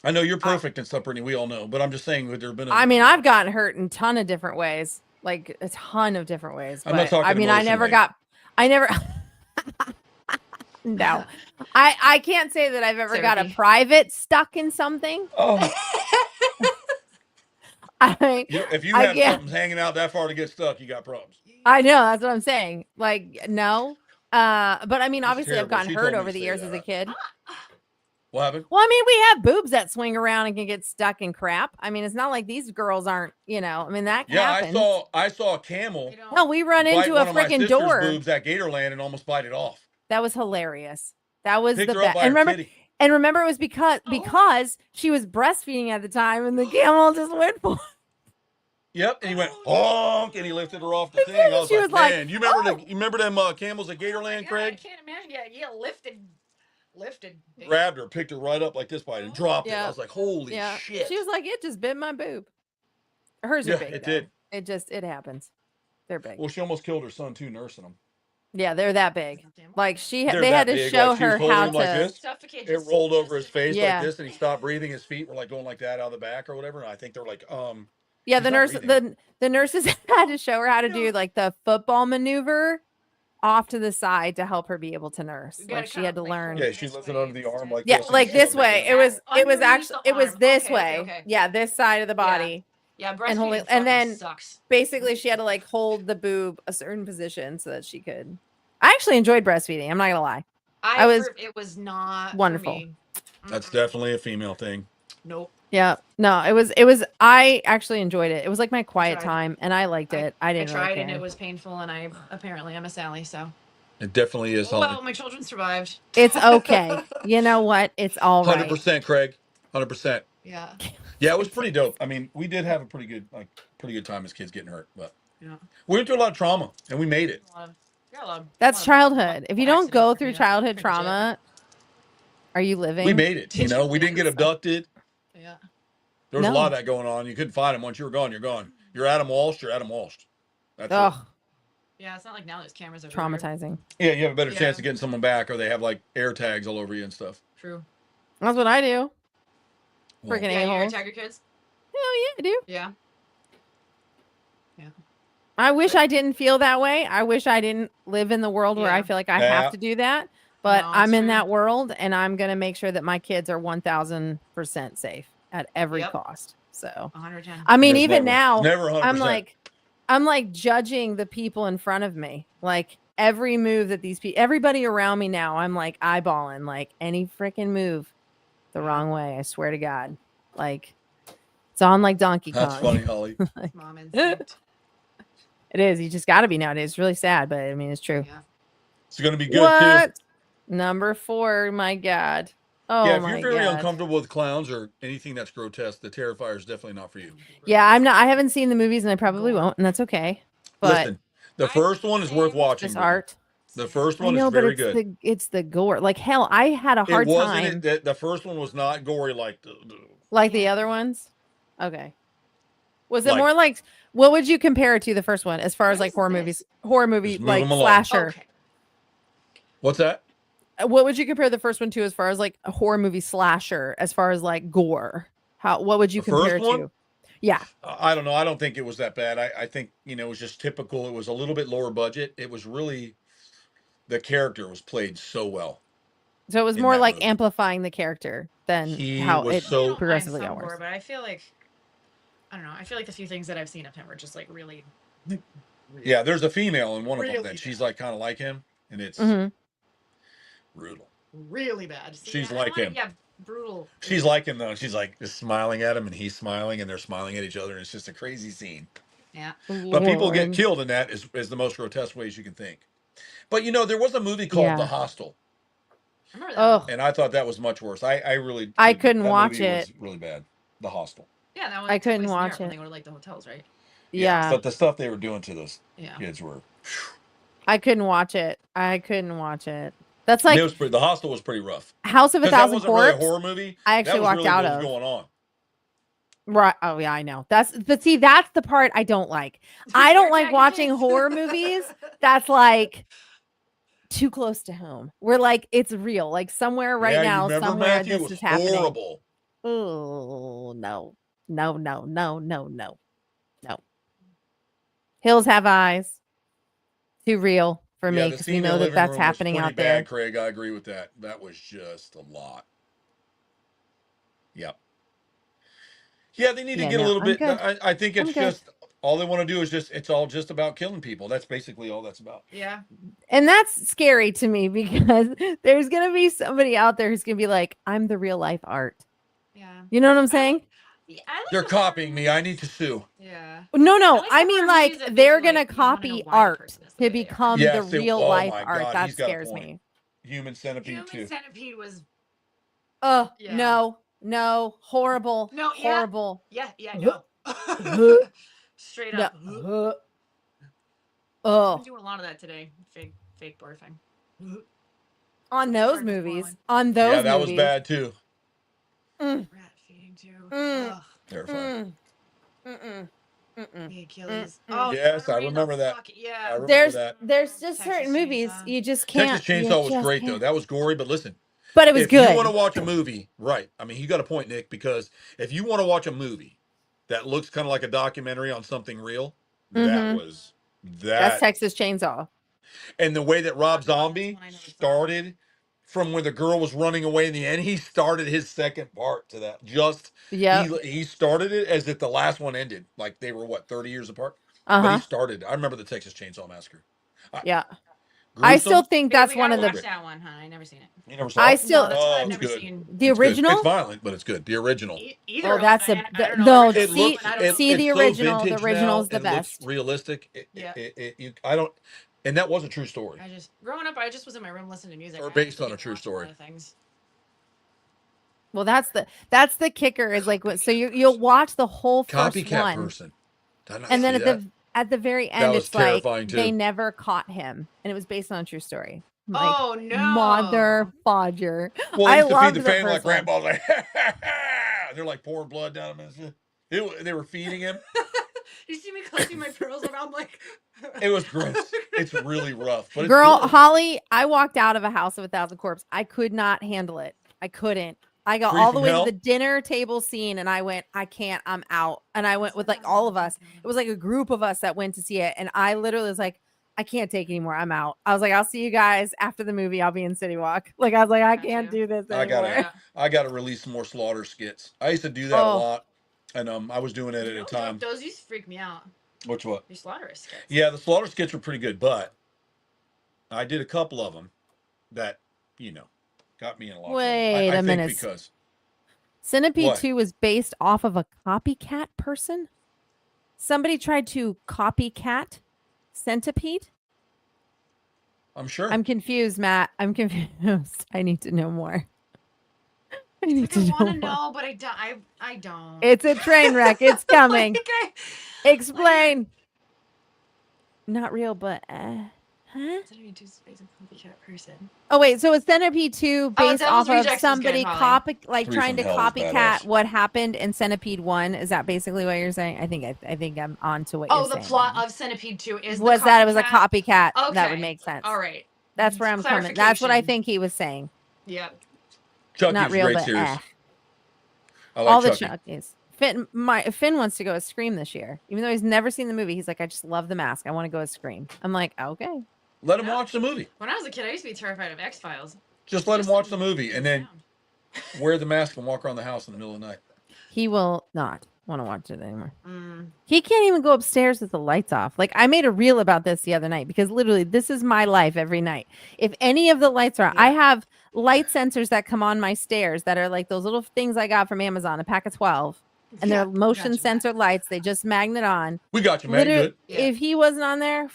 I know you're perfect and stuff, Brittany. We all know, but I'm just saying, would there have been? I mean, I've gotten hurt in a ton of different ways, like a ton of different ways. I'm not talking. I mean, I never. No, I can't say that I've ever got a private stuck in something. Oh. I mean, if you have something hanging out that far to get stuck, you got problems. I know, that's what I'm saying. Like, no. But I mean, That's obviously I've terrible. gotten She hurt told me over to the say years that. as a kid. What happened? Well, I mean, we have boobs that swing around and can get stuck in crap. I mean, it's not like these girls aren't, I mean, that Yeah, happens. I saw a camel No, we run bite into a one of my freaking sister's door. boobs at Gatorland and almost bite it off. That was hilarious. That was Picked the her up best. by her titty. And remember, it was because she was breastfeeding at the time, and the camel just went for. Yep, and he went honk, and he lifted her off the thing. I was She like, was like, man, you remember them camels at Gatorland, Craig? I can't imagine. Yeah, lifted. Grabbed her, picked her right up like this by it, and dropped it. I was like, holy shit. She was like, it just bit my boob. Hers are big. It though. did. It happens. They're big. Well, she almost killed her son too, nursing him. Yeah, they're that big. Like they They're had to big. show like, her how him to. Like this. It rolled over his face Yeah. like this, and he stopped breathing. His feet were like going like that out of the back or whatever. And I think they're like, Yeah, the nurses had to show her how to do like the football maneuver off to the side to help her be able to nurse. Like she had to learn. Yeah, she lifted under the arm like yeah, this. like this way. It was this way. Okay. Yeah, this side of the body. Yeah, breastfeeding and then sucks. Basically she had to like hold the boob a certain position so that she could. I actually enjoyed breastfeeding. I'm not gonna lie. It was not wonderful. For me. That's definitely a female thing. Nope. Yeah, no, it was. I actually enjoyed it. It was like my quiet time, and I liked it. I tried, and it was painful, and I apparently am a Sally. So it definitely is. Well, my children survived. It's okay. You know what? It's all right. 100%, Craig. 100%. Yeah. Yeah, it was pretty dope. I mean, we did have a pretty good time as kids getting hurt, but we went through a lot of trauma, and we made it. That's childhood. If you don't go through childhood trauma, are you living? We made it. We didn't get abducted. Yeah. There was a lot of that going on. You couldn't find him. Once you were gone, you're gone. You're Adam Walsh. You're Adam Walsh. That's it. Yeah, it's not like now there's cameras over traumatizing. Yeah, you have a better chance of getting someone back, or they have like air tags all over you and stuff. True. That's what I do. Freaking you a-hole. air tag your kids? Hell yeah, I do. Yeah. I wish I didn't feel that way. I wish I didn't live in the world where I feel like I have to do that. But I'm in that world, and I'm going to make sure that my kids are 1,000% safe at every cost. So 110. I mean, even now, never 100%. I'm like judging the people in front of me. Like every move that everybody around me now, I'm like eyeballing like any freaking move the wrong way. I swear to God. Like it's on like Donkey Kong. That's funny, Holly. Like, Mom instinct. It is. You just got to be nowadays. It's really sad, but I mean, it's true. Yeah. It's going to be good too. Number 4. My God. Oh, yeah, if you're very uncomfortable with clowns or anything that's grotesque, The Terrifier is definitely not for you. Yeah, I'm not. I haven't seen the movies, and I probably won't, and that's okay. But listen, the first one is worth watching. It's art. The first one is very good. It's the gore. Like hell, I had a hard time. The first one was not gory like the other ones. Okay. Was it more like? What would you compare it to the first one as far as like horror movie like slasher? Okay. What's that? What would you compare the first one to as far as like a horror movie slasher as far as like gore? What would you compare it to? Yeah. I don't know. I don't think it was that bad. I think, it was just typical. It was a little bit lower budget. It was really, the character was played so well. So it was more like amplifying the character than how it progressively got worse. But I feel like, I don't know. I feel like the few things that I've seen of him were just like really. Yeah, there's a female in one of them that she's like kind of like him, and it's brutal. Really bad. She's like him. Yeah, brutal. She's like him though. She's like just smiling at him, and he's smiling, and they're smiling at each other, and it's just a crazy scene. Yeah. But people get killed in that is the most grotesque ways you can think. But there was a movie called The Hostel. I remember that. And I thought that was much worse. I couldn't watch it. Was really bad. The Hostel. Yeah, that one. I couldn't watch it. When they go to like the hotels, right? Yeah. But the stuff they were doing to those kids were. I couldn't watch it. That's like The Hostel was pretty rough. House of a Thousand Corpses. Really a horror movie. I actually walked out of. What was going on. Right. Oh yeah, I know. That's the part I don't like. I don't like watching horror movies. That's like too close to home. We're like it's real. Like somewhere now, somewhere this is happening. Horrible. Oh no. Hills Have Eyes. Too real for me because we know that's happening out there. Craig, I agree with that. That was just a lot. Yep. Yeah, they need to get a little bit. I think it's just All they want to do is it's all just about killing people. That's basically all that's about. Yeah. And that's scary to me because there's going to be somebody out there who's going to be like, I'm the real life art. Yeah. You know what I'm saying? They're copying me. I need to sue. Yeah. No. I mean, like, they're going to copy art to become the real life art. That scares me. Human Centipede Human 2. Centipede was. No. Horrible. No, horrible. Yeah, no. Straight up. I'm doing a lot of that today. Fake barfing. On those movies. Yeah, that was bad too. Rat feeding too. Terrifying. The Achilles. Oh, yes, I remember that. Yeah. I remember that. There's just certain movies you just can't. Texas Chainsaw was great though. That was gory, but listen. But it was good. If you want to watch a movie, right? I mean, you got a point, Nick, because if you want to watch a movie that looks kind of like a documentary on something real, that's Texas Chainsaw. And the way that Rob Zombie started from when the girl was running away in the end, he started his second part to that. He started it as if the last one ended. Like they were 30 years apart. But he started. I remember the Texas Chainsaw Massacre. I still think that's one of the. Watch that one, huh? I never seen it. You never saw it? It's good. Seen. The original. It's violent, but it's good. The original. Oh, that's the original. The original is the best. Looks realistic. I don't. And that was a true story. Growing up, I just was in my room listening to music. Or based on a true story. Well, that's the kicker is like so you'll watch the whole first Copycat one, person. And then at the very end, it's like too. They never caught him, and it was based on a true story. Like, oh no, mother fodger! Well, I love to feed the family like grandpa's like, they're like pouring blood down him. They were feeding him. You see me clutching my pearls around like. It was gross. It's really rough. But girl, Holly, I walked out of a house of 1,000 corpses. I could not handle it. I couldn't. I got all the way to the dinner table scene and I went, I can't, I'm out. And I went with like all of us. It was like a group of us that went to see it. And I literally was like, I can't take anymore. I'm out. I was like, I'll see you guys after the movie. I'll be in City Walk. Like, I was like, I can't do this anymore. I got to release some more slaughter skits. I used to do that a lot. And I was doing it at a time. Those used to freak me out. Which what? Your slaughter skits. Yeah, the slaughter skits were pretty good, but I did a couple of them that, got me in a lot of trouble. Wait a minute. Because Centipede 2 was based off of a copycat person? Somebody tried to copycat Centipede? I'm sure. I'm confused, Matt. I'm confused. I need to know more. I want to know, but I don't. It's a train wreck. It's coming. Explain. Not real, but Centipede 2 is based on a copycat person. Oh wait, so it's Centipede 2 based off of somebody trying to copycat what happened in Centipede 1. Is that basically what you're saying? I think I'm on to what you're saying. Oh, the plot of Centipede 2 is was that it was a copycat. Okay. That would make sense. All right. That's where I'm coming. That's what I think he was saying. Yeah. Chucky's not real, great but series. I like all Chucky. the Chuckies. Finn wants to go as Scream this year, even though he's never seen the movie. He's like, I just love the mask. I want to go as Scream. I'm like, okay. Let him watch the movie. When I was a kid, I used to be terrified of X-Files. Just let him watch the movie and then wear the mask and walk around the house in the middle of the night. He will not want to watch it anymore. He can't even go upstairs with the lights off. Like, I made a reel about this the other night because literally this is my life every night. If any of the lights are on, I have light sensors that come on my stairs that are like those little things I got from Amazon, a pack of 12. And they're motion sensor lights. They just magnet on. We got you, man. Good. If he wasn't on there,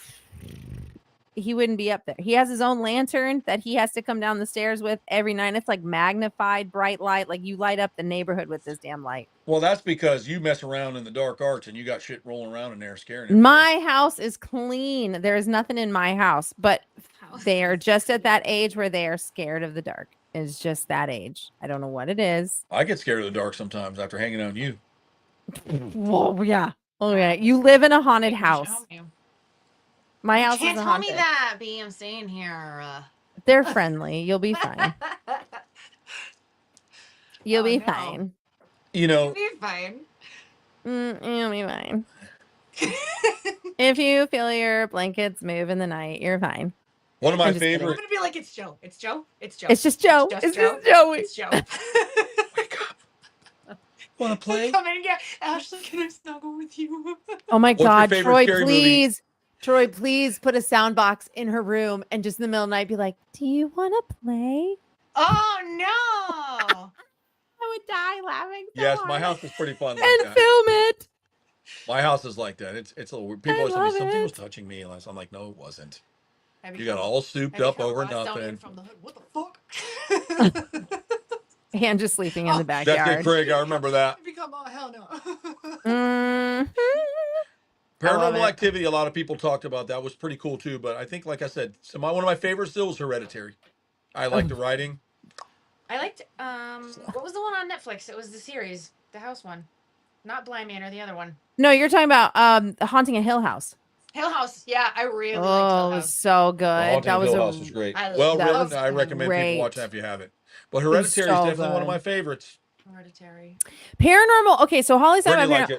he wouldn't be up there. He has his own lantern that he has to come down the stairs with every night. It's like magnified bright light. Like you light up the neighborhood with this damn light. Well, that's because you mess around in the dark arts and you got shit rolling around in there scaring him. My house is clean. There is nothing in my house, but they are just at that age where they are scared of the dark. It's just that age. I don't know what it is. I get scared of the dark sometimes after hanging out with you. Well, yeah. Oh, yeah. You live in a haunted house. My house is haunted. Can't tell me that, B. I'm staying here. They're friendly. You'll be fine. You'll be fine. You'll be fine. You'll be fine. If you feel your blankets move in the night, you're fine. One of my favorite. I'm gonna be like, it's Joe. It's Joe. It's Joe. It's just Joe. It's just Joey. It's Joe. Wake up. Want to play? Come in and get Ashley. Can I snuggle with you? Oh my What's your God, favorite Troy, scary movie? please. Troy, please put a sound box in her room and just in the middle of the night be like, do you want to play? Oh no. I would die laughing so Yes, hard. my house is pretty fun like And that. film it. My house is like that. It's a little weird. People always tell me something was touching me. And I'm like, no, it wasn't. You got all souped up over nothing. From the hood. What the fuck? And just sleeping in the That's backyard. good, Craig. I remember that. Oh, hell no. Mhm. Paranormal Activity, a lot of people talked about. That was pretty cool too. But I think, like I said, one of my favorites still is Hereditary. I like the writing. I liked what was the one on Netflix? It was the series, the house one. Not Bly Manor, the other one. No, you're talking about Haunting of Hill House. Hill House. Yeah, I really liked Hill Oh, it was House. so good. That was Hill House was great. Well written. I recommend people watch that if you haven't. But Hereditary is definitely one of my favorites. Hereditary. Paranormal. Okay, so Holly's talking about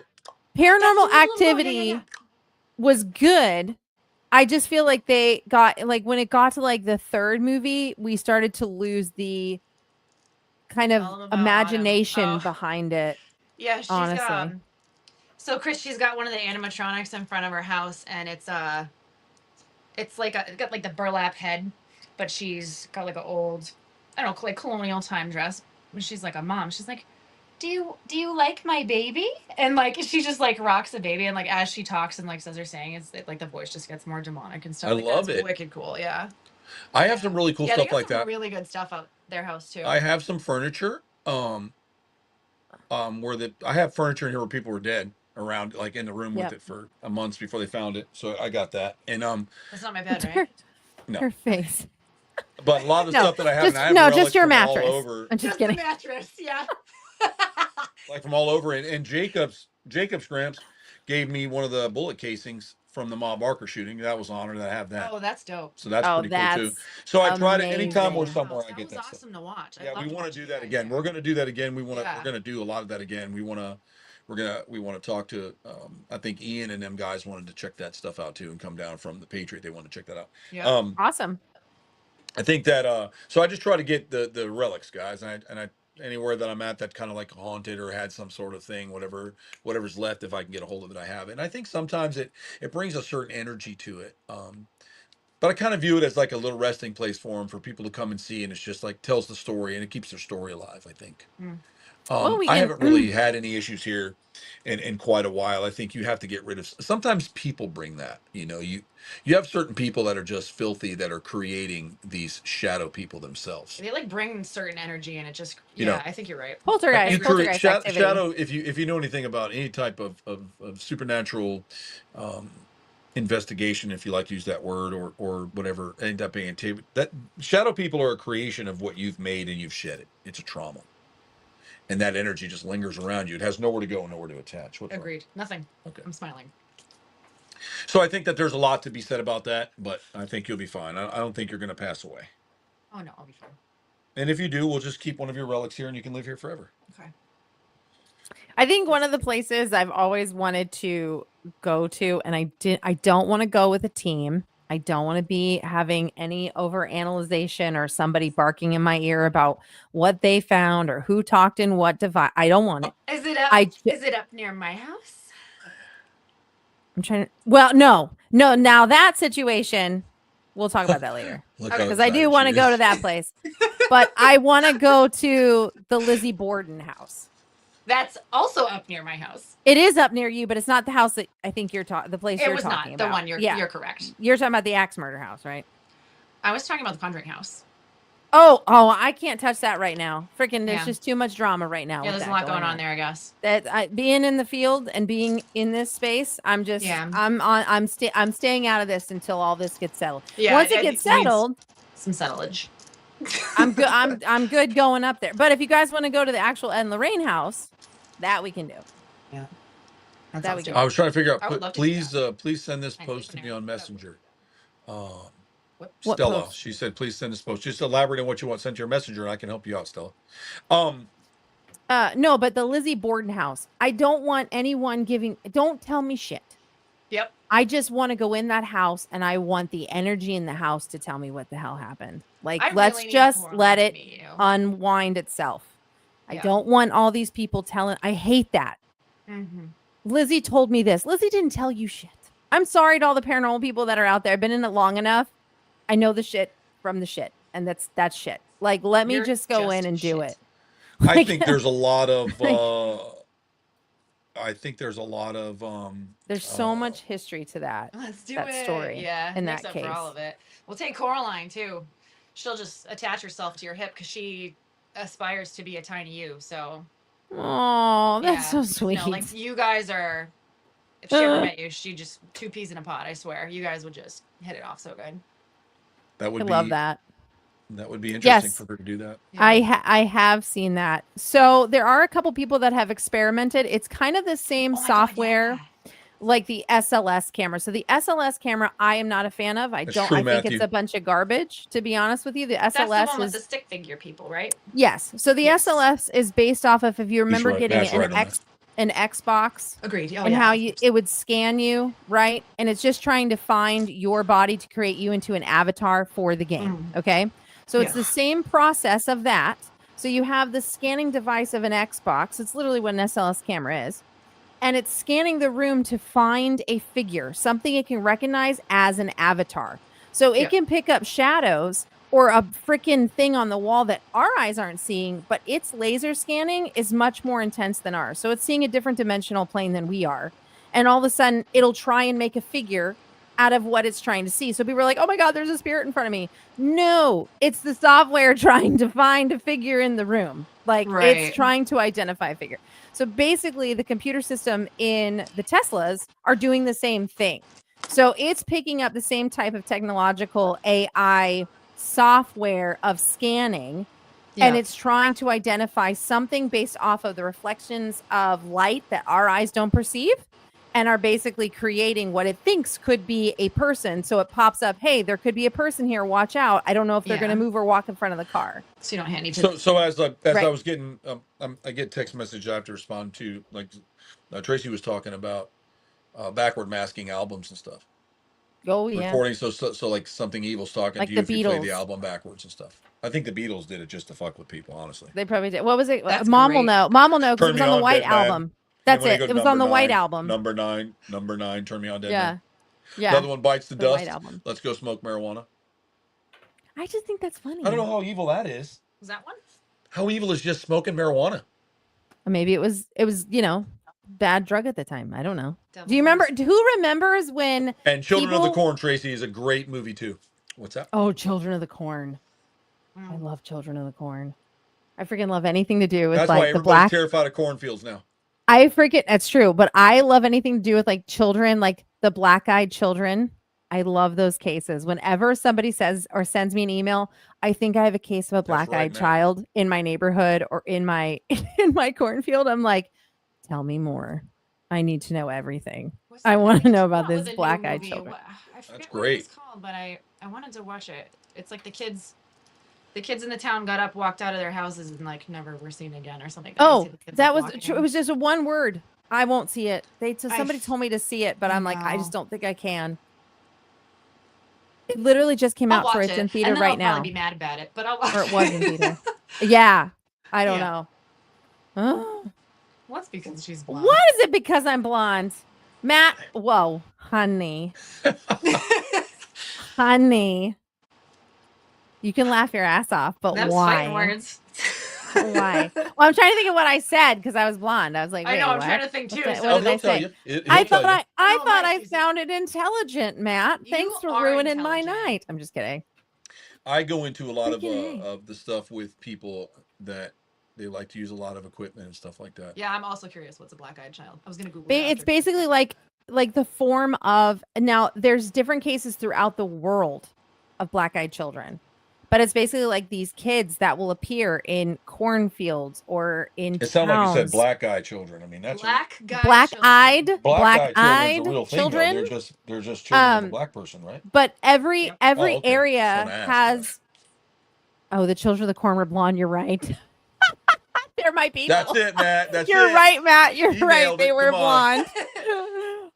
Paranormal Activity was good. I just feel like they got when it got to the third movie, we started to lose the kind of imagination behind it. Yeah, she's honestly. got. So Chris, she's got one of the animatronics in front of her house, and it's got the burlap head, but she's got an old, I don't know, colonial time dress. When she's like a mom, she's like, do you like my baby? And she just rocks the baby, and as she talks and says her saying, it's the voice just gets more demonic and stuff. I love it. Wicked cool, yeah. I have some really cool stuff like that. Really good stuff out their house too. I have some furniture. I have furniture in here where people were dead around, in the room with it for months before they found it. So I got that. And that's not my bed, right? No. Her face. But a lot of the stuff that I have, just your mattress. All over. I'm just kidding. The mattress, yeah. From all over. And Jacob's Gramps gave me one of the bullet casings from the Mob Barker shooting. That was an honor that I have that. Oh, that's dope. So that's pretty cool too. So I try to anytime we're somewhere I get that. That was awesome to watch. Yeah, we want to do that again. We're going to do that again. We're going to do a lot of that again. We want to talk to I think Ian and them guys wanted to check that stuff out too and come down from the Patriot. They want to check that out. Yeah. Awesome. I think that so I just try to get the relics, guys, and I anywhere that I'm at that kind of haunted or had some sort of thing, whatever's left, if I can get a hold of it, I have it. And I think sometimes it brings a certain energy to it. But I kind of view it as a little resting place for them, for people to come and see, and it's just tells the story and it keeps their story alive, I think. I haven't really had any issues here in quite a while. I think you have to get rid of. Sometimes people bring that. You have certain people that are just filthy, that are creating these shadow people themselves. They bring certain energy, and it just I think you're right. Poltergeist shadow. If you know anything about any type of supernatural investigation, if you like to use that word, or whatever, end up being that shadow people are a creation of what you've made and you've shed it. It's a trauma. And that energy just lingers around you. It has nowhere to go, nowhere to attach. Agreed. Nothing. Okay. I'm smiling. So I think that there's a lot to be said about that, but I think you'll be fine. I don't think you're going to pass away. Oh, no, I'll be fine. And if you do, we'll just keep one of your relics here and you can live here forever. Okay. I think one of the places I've always wanted to go to, and I don't want to go with a team. I don't want to be having any overanalyzation or somebody barking in my ear about what they found or who talked in what device. I don't want it. Is it up near my house? I'm trying to. Well, no. Now that situation, we'll talk about that later. Because I do want to go to that place, but I want to go to the Lizzie Borden house. That's also up near my house. It is up near you, but it's not the house that I think you're talking. The place you're talking about. The one you're correct. You're talking about the axe murder house, right? I was talking about the Conjuring house. Oh, I can't touch that right now. Freaking, there's just too much drama right now. Yeah, there's a lot going on there, I guess. Being in the field and being in this space, I'm just, I'm staying out of this until all this gets settled. Yeah, once it gets settled, some settlage. I'm good. I'm good going up there. But if you guys want to go to the actual Ed and Lorraine house, that we can do. Yeah. That we can. I was trying to figure out. Please send this post to me on Messenger. Stella, post? She said, please send this post. Just elaborate on what you want sent to your messenger, and I can help you out, Stella. No, but the Lizzie Borden house. I don't want anyone don't tell me shit. Yep. I just want to go in that house, and I want the energy in the house to tell me what the hell happened. Let's just let it unwind itself. I don't want all these people telling. I hate that. Mm-hmm. Lizzie told me this. Lizzie didn't tell you shit. I'm sorry to all the paranormal people that are out there. I've been in it long enough. I know the shit from the shit, and that's shit. Like, let me just go in and do it. I think there's a lot of. I think there's a lot of. There's so much history to that. Let's do that it. story. Yeah, in makes that up case. for all of it. We'll take Coraline too. She'll just attach herself to your hip because she aspires to be a tiny you. So. Oh, that's so sweet. No, like you guys are. If she ever met you, she just 2 peas in a pod. I swear, you guys would just hit it off so good. That would I love that. That would be interesting for her to do that. Yeah. I have seen that. So there are a couple people that have experimented. It's kind of the same software. Like the SLS camera. So the SLS camera, I am not a fan of. I think it's a bunch of garbage, to be honest with you. The SLS That's the one with the stick figure people, right? Yes. So the SLS is based off of, if you remember getting an Xbox. Agreed. And how it would scan you, right? And it's just trying to find your body to create you into an avatar for the game. Okay. So it's the same process of that. So you have the scanning device of an Xbox. It's literally what an SLS camera is. And it's scanning the room to find a figure, something it can recognize as an avatar. So it can pick up shadows or a freaking thing on the wall that our eyes aren't seeing, but its laser scanning is much more intense than ours. So it's seeing a different dimensional plane than we are. And all of a sudden, it'll try and make a figure out of what it's trying to see. So people are like, oh my God, there's a spirit in front of me. No, it's the software trying to find a figure in the room. Like it's trying to identify a figure. So basically the computer system in the Teslas are doing the same thing. So it's picking up the same type of technological AI software of scanning, and it's trying to identify something based off of the reflections of light that our eyes don't perceive, and are basically creating what it thinks could be a person. So it pops up, hey, there could be a person here. Watch out. I don't know if they're going to move or walk in front of the car. So you don't hand So as I was getting, I get text message I have to respond to, like Tracy was talking about backward masking albums and stuff. Oh yeah. Recording so like something evil's talking like to you if Beatles. you play the album backwards and stuff. I think the Beatles did it just to fuck with people, honestly. They probably did. What was it? Mom will know. Mom will know because it was on the White Album. That's it. It was on the White Album. Number nine, Turn Me On, Dead Man. Yeah. Another one, Bites the Dust. Let's Go Smoke Marijuana. I just think that's funny. I don't know how evil that is. Was that one? How evil is just smoking marijuana? Maybe it was, bad drug at the time. I don't know. Do you remember? Who remembers when? And Children of the Corn, Tracy, is a great movie too. What's that? Oh, Children of the Corn. I love Children of the Corn. I freaking love anything to do with That's like why the everybody's black. Terrified of cornfields now. That's true, but I love anything to do with like children, like the black-eyed children. I love those cases. Whenever somebody says or sends me an email, I think I have a case of a black-eyed child in my neighborhood or in my cornfield. I'm like, tell me more. I need to know everything. I want to know about this black-eyed children. I forget what it's called, but I wanted to watch it. It's like the kids in the town got up, walked out of their houses, and like never were seen again, or something. Oh, that was true. It was just a one word. I won't see it. Somebody told me to see it, but I'm like, I just don't think I can. It literally just came out, so it's in theater right now. I'll probably be mad about it, but I'll watch it. Or it was in theater. Yeah, I don't know. Oh. What's because she's blonde? What is it because I'm blonde? Matt, whoa, honey. Honey. You can laugh your ass off, but why? Words. Why? Well, I'm trying to think of what I said because I was blonde. I was like, wait, I know, I'm what? trying to think too. What did I say? I thought I sounded intelligent, Matt. Thanks for ruining my night. I'm just kidding. I go into a lot of the stuff with people that they like to use a lot of equipment and stuff like that. Yeah, I'm also curious. What's a black-eyed child? I was gonna Google. It's basically like the form of, now there's different cases throughout the world of black-eyed children. But it's basically like these kids that will appear in cornfields or in It sounded like you said black-eyed children. I mean, that's black-eyed children. They're just children of a black person, right? But every area has. Oh, the children of the corn were blonde. You're right. They're my people. That's it, Matt. You're right, Matt. You're right. They were blonde.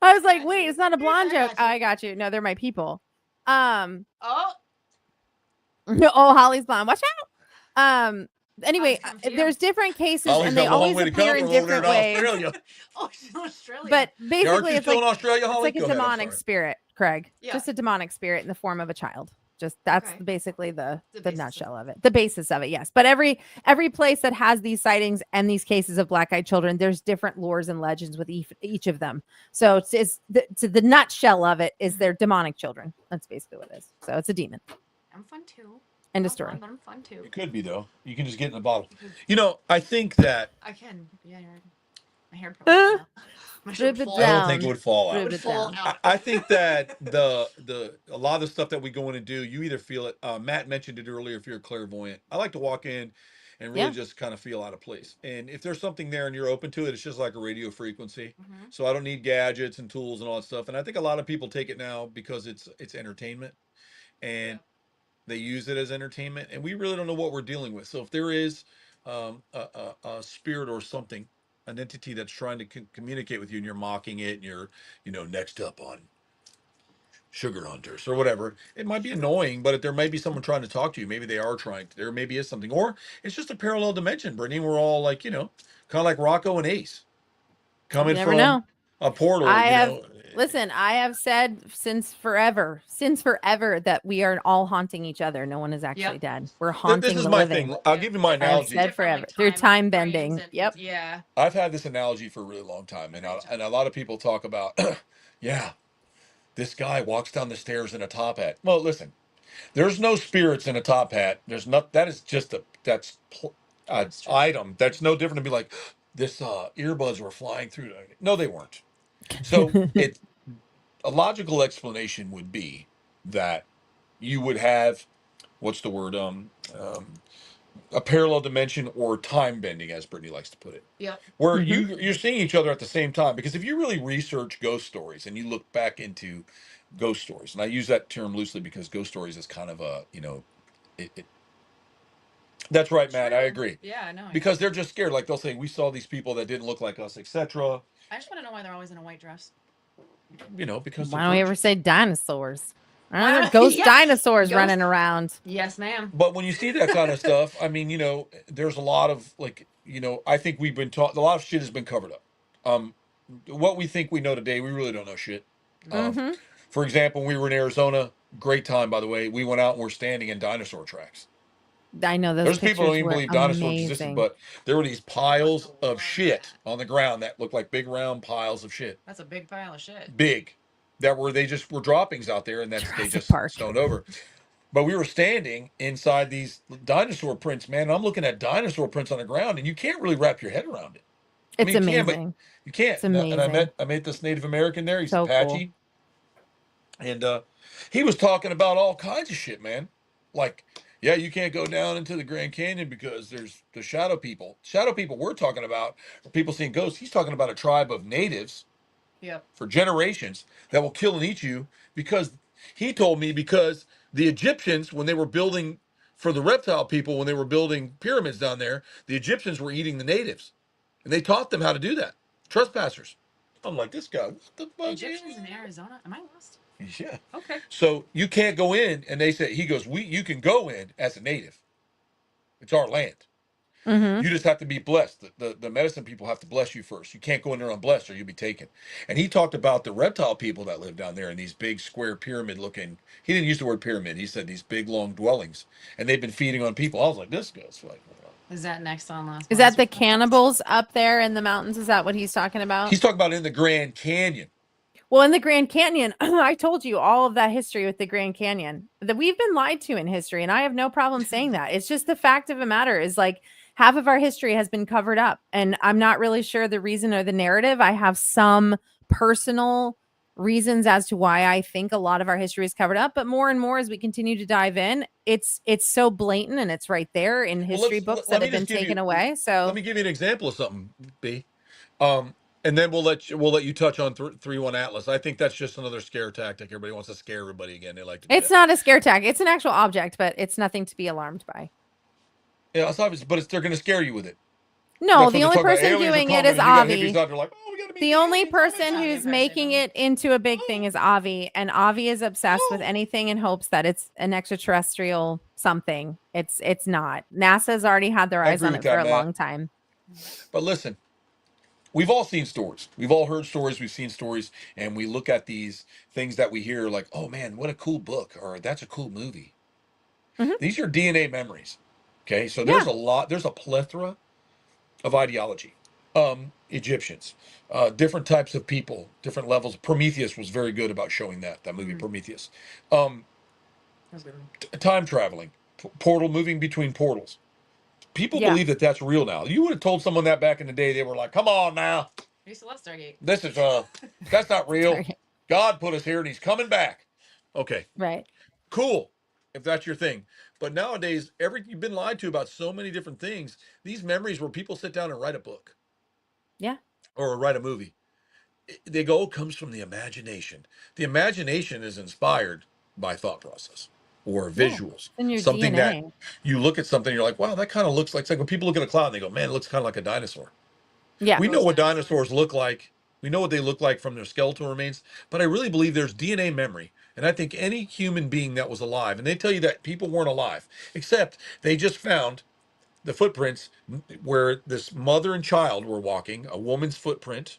I was like, wait, it's not a blonde joke. Oh, I got you. No, they're my people. Oh, Holly's blonde. Watch out. Anyway, there's different cases, Holly's and they got a long always way to appear come in from over there different in ways. Australia. Oh, she's in Australia. But Yeah, basically, aren't you it's still like in Australia, it's Holly? like a Go ahead, I'm demonic sorry. spirit, Craig. Yeah. Just a demonic spirit in the form of a child. Just that's Okay. basically the basis nutshell of it. The basis of it, yes. But every place that has these sightings and these cases of black-eyed children, there's different lores and legends with each of them. So it's the nutshell of it is they're demonic children. That's basically what it is. So it's a demon. I'm fun too. End of Not story. fun, but I'm fun too. It could be though. You can just get in the bottle. You know, I think that I can. Yeah, my hair probably. My hair would Rip it fall I down. don't think it would fall Rip out. Would it fall down. out. I think that a lot of the stuff that we go in and do, you either feel it. Matt mentioned it earlier. If you're a clairvoyant, I like to walk in and really just kind of feel out of place. And if there's something there and you're open to it, it's just like a radio frequency. So I don't need gadgets and tools and all that stuff. And I think a lot of people take it now because it's entertainment, and they use it as entertainment. And we really don't know what we're dealing with. So if there is a spirit or something, an entity that's trying to communicate with you, and you're mocking it, and you're, next up on Sugar Hunters or whatever, it might be annoying, but there may be someone trying to talk to you. Maybe they are trying to, there maybe is something, or it's just a parallel dimension, Brittany. We're all like, kind of like Rocco and Ace coming You never from know. a portal. Listen, I have said since forever that we are all haunting each other. No one is actually dead. We're haunting This is the my living. thing. I'll give you my analogy. I've said forever. Through time bending. Yep. Yeah. I've had this analogy for a really long time, and a lot of people talk about, yeah, this guy walks down the stairs in a top hat. Well, listen, there's no spirits in a top hat. There's not. That is just item. That's no different to be like, this earbuds were flying through. No, they weren't. So a logical explanation would be that you would have, what's the word, a parallel dimension or time bending, as Brittany likes to put it. Yep. Where you're seeing each other at the same time. Because if you really research ghost stories and you look back into ghost stories, and I use that term loosely because ghost stories is kind of a, that's right, Matt. I agree. Yeah, I know. Because they're just scared. Like they'll say, we saw these people that didn't look like us, etc. I just want to know why they're always in a white dress. Because why don't we ever say dinosaurs? There are ghost dinosaurs running around. Yes, ma'am. But when you see that kind of stuff, I mean, there's a lot of I think we've been taught a lot of shit has been covered up. What we think we know today, we really don't know shit. For example, when we were in Arizona, great time, by the way. We went out and we're standing in dinosaur tracks. I know There's people who don't even believe dinosaurs existed, but there were these piles of shit on the ground that looked like big round piles of shit. That's a big pile of shit. Big. They just were droppings out there, and they just stoned over. But we were standing inside these dinosaur prints, man. I'm looking at dinosaur prints on the ground, and you can't really wrap your head around it. It's amazing. You can't. It's amazing. And I met this Native American there. He's so Apache. Cool. And he was talking about all kinds of shit, man. Like, yeah, you can't go down into the Grand Canyon because there's the shadow people. Shadow people we're talking about are people seeing ghosts. He's talking about a tribe of natives for generations that will kill and eat you because he told me because the Egyptians, when they were building for the reptile people, when they were building pyramids down there, the Egyptians were eating the natives. And they taught them how to do that. Trespassers. I'm like, this guy, what the fuck? Egyptians in Arizona? Am I lost? Yeah. Okay. So you can't go in, and they say, he goes, you can go in as a native. It's our land. You just have to be blessed. The medicine people have to bless you first. You can't go in there unblessed or you'll be taken. And he talked about the reptile people that live down there in these big square pyramid looking, he didn't use the word pyramid. He said these big long dwellings. And they've been feeding on people. I was like, this guy's like, is that next on last? Is that the cannibals up there in the mountains? Is that what he's talking about? He's talking about in the Grand Canyon. Well, in the Grand Canyon, I told you all of that history with the Grand Canyon that we've been lied to in history. And I have no problem saying that. It's just the fact of the matter is like half of our history has been covered up. And I'm not really sure the reason or the narrative. I have some personal reasons as to why I think a lot of our history is covered up. But more and more as we continue to dive in, it's so blatant and it's right there in history books that have been taken away. So let me give you an example of something, B. And then we'll let you touch on 3-1 Atlas. I think that's just another scare tactic. Everybody wants to scare everybody again. They like to. It's not a scare tactic. It's an actual object, but it's nothing to be alarmed by. Yeah, it's obvious, but they're going to scare you with it. No, the only person doing it is Avi. Like, the only person who's making it into a big thing is Avi, and Avi is obsessed with anything in hopes that it's an extraterrestrial something. It's not. NASA's already had their eyes on it for a long time. But listen, we've all seen stories. We've all heard stories. We've seen stories, and we look at these things that we hear like, oh man, what a cool book, or that's a cool movie. Mm-hmm. These are DNA memories. Okay, so there's a plethora of ideology. Egyptians, different types of people, different levels. Prometheus was very good about showing that movie, Prometheus. Time traveling, portal, moving between portals. People believe that that's real now. You would have told someone that back in the day, they were like, come on now. I used to love Stargate. This is, that's not real. God put us here and he's coming back. Okay. Right. Cool. If that's your thing. But nowadays, you've been lied to about so many different things. These memories where people sit down and write a book. Yeah. Or write a movie. They go, it comes from the imagination. The imagination is inspired by thought process or visuals. In your something DNA. that you look at something, you're like, wow, that kind of looks like, it's like when people look at a cloud and they go, man, it looks kind of like a dinosaur. Yeah. We know what dinosaurs look like. We know what they look like from their skeletal remains, but I really believe there's DNA memory. And I think any human being that was alive, and they tell you that people weren't alive, except they just found the footprints where this mother and child were walking, a woman's footprint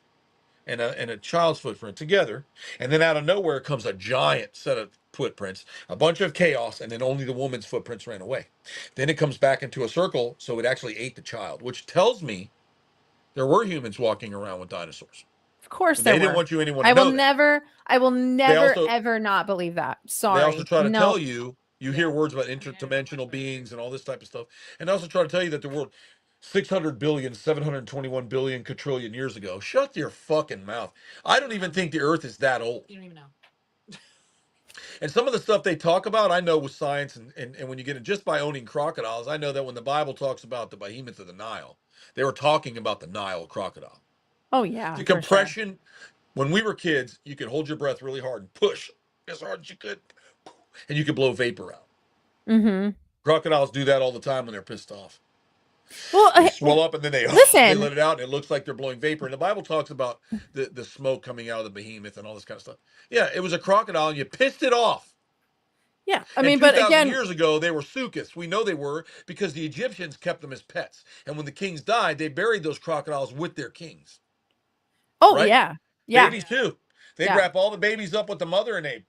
and a child's footprint together. And then out of nowhere comes a giant set of footprints, a bunch of chaos, and then only the woman's footprints ran away. Then it comes back into a circle, so it actually ate the child, which tells me there were humans walking around with dinosaurs. Of course they didn't want anyone to I know will that. never, ever not believe that. Sorry. They also try to tell you, hear words about interdimensional beings and all this type of stuff. And they also try to tell you that the world 600 billion, 721 billion quadrillion years ago. Shut your fucking mouth. I don't even think the earth is that old. You don't even know. And some of the stuff they talk about, I know with science, and when you get it just by owning crocodiles, I know that when the Bible talks about the behemoth of the Nile, they were talking about the Nile crocodile. Oh, yeah. The compression, when we were kids, you could hold your breath really hard and push as hard as you could, and you could blow vapor out. Mm-hmm. Crocodiles do that all the time when they're pissed off. Well, they swell up and then they let it out and it looks like they're blowing vapor. And the Bible talks about the smoke coming out of the behemoth and all this kind of stuff. Yeah, it was a crocodile and you pissed it off. Yeah, I mean, but again, years ago they were sucus. We know they were because the Egyptians kept them as pets. And when the kings died, they buried those crocodiles with their kings. Oh, right? Yeah. Babies too. They wrap all the babies up with the mother and they.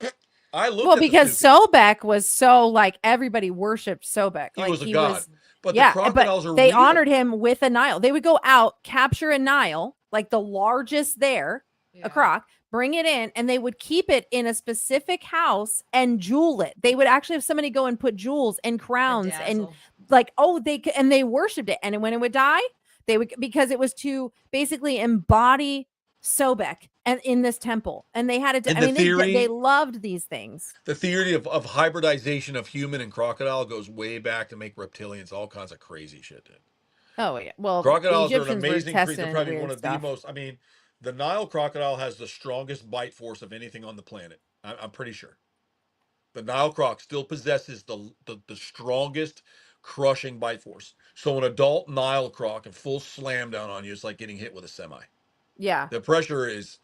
Because Sobek was so like everybody worshipped Sobek. He like was a god. But the crocodiles are they real. honored him with a Nile. They would go out, capture a Nile, like the largest there, a croc, bring it in, and they would keep it in a specific house and jewel it. They would actually have somebody go and put jewels and crowns and like, they worshipped it. And when it would die, they would, because it was to basically embody Sobek and in this temple, and they had it. They loved these things. The theory of hybridization of human and crocodile goes way back to make reptilians, all kinds of crazy shit. Dude. Oh yeah, well, crocodiles are an amazing creature. Probably one of the most. I mean, the Nile crocodile has the strongest bite force of anything on the planet. I'm pretty sure. The Nile croc still possesses the strongest crushing bite force. So an adult Nile croc and full slam down on you is like getting hit with a semi. Yeah. The pressure is,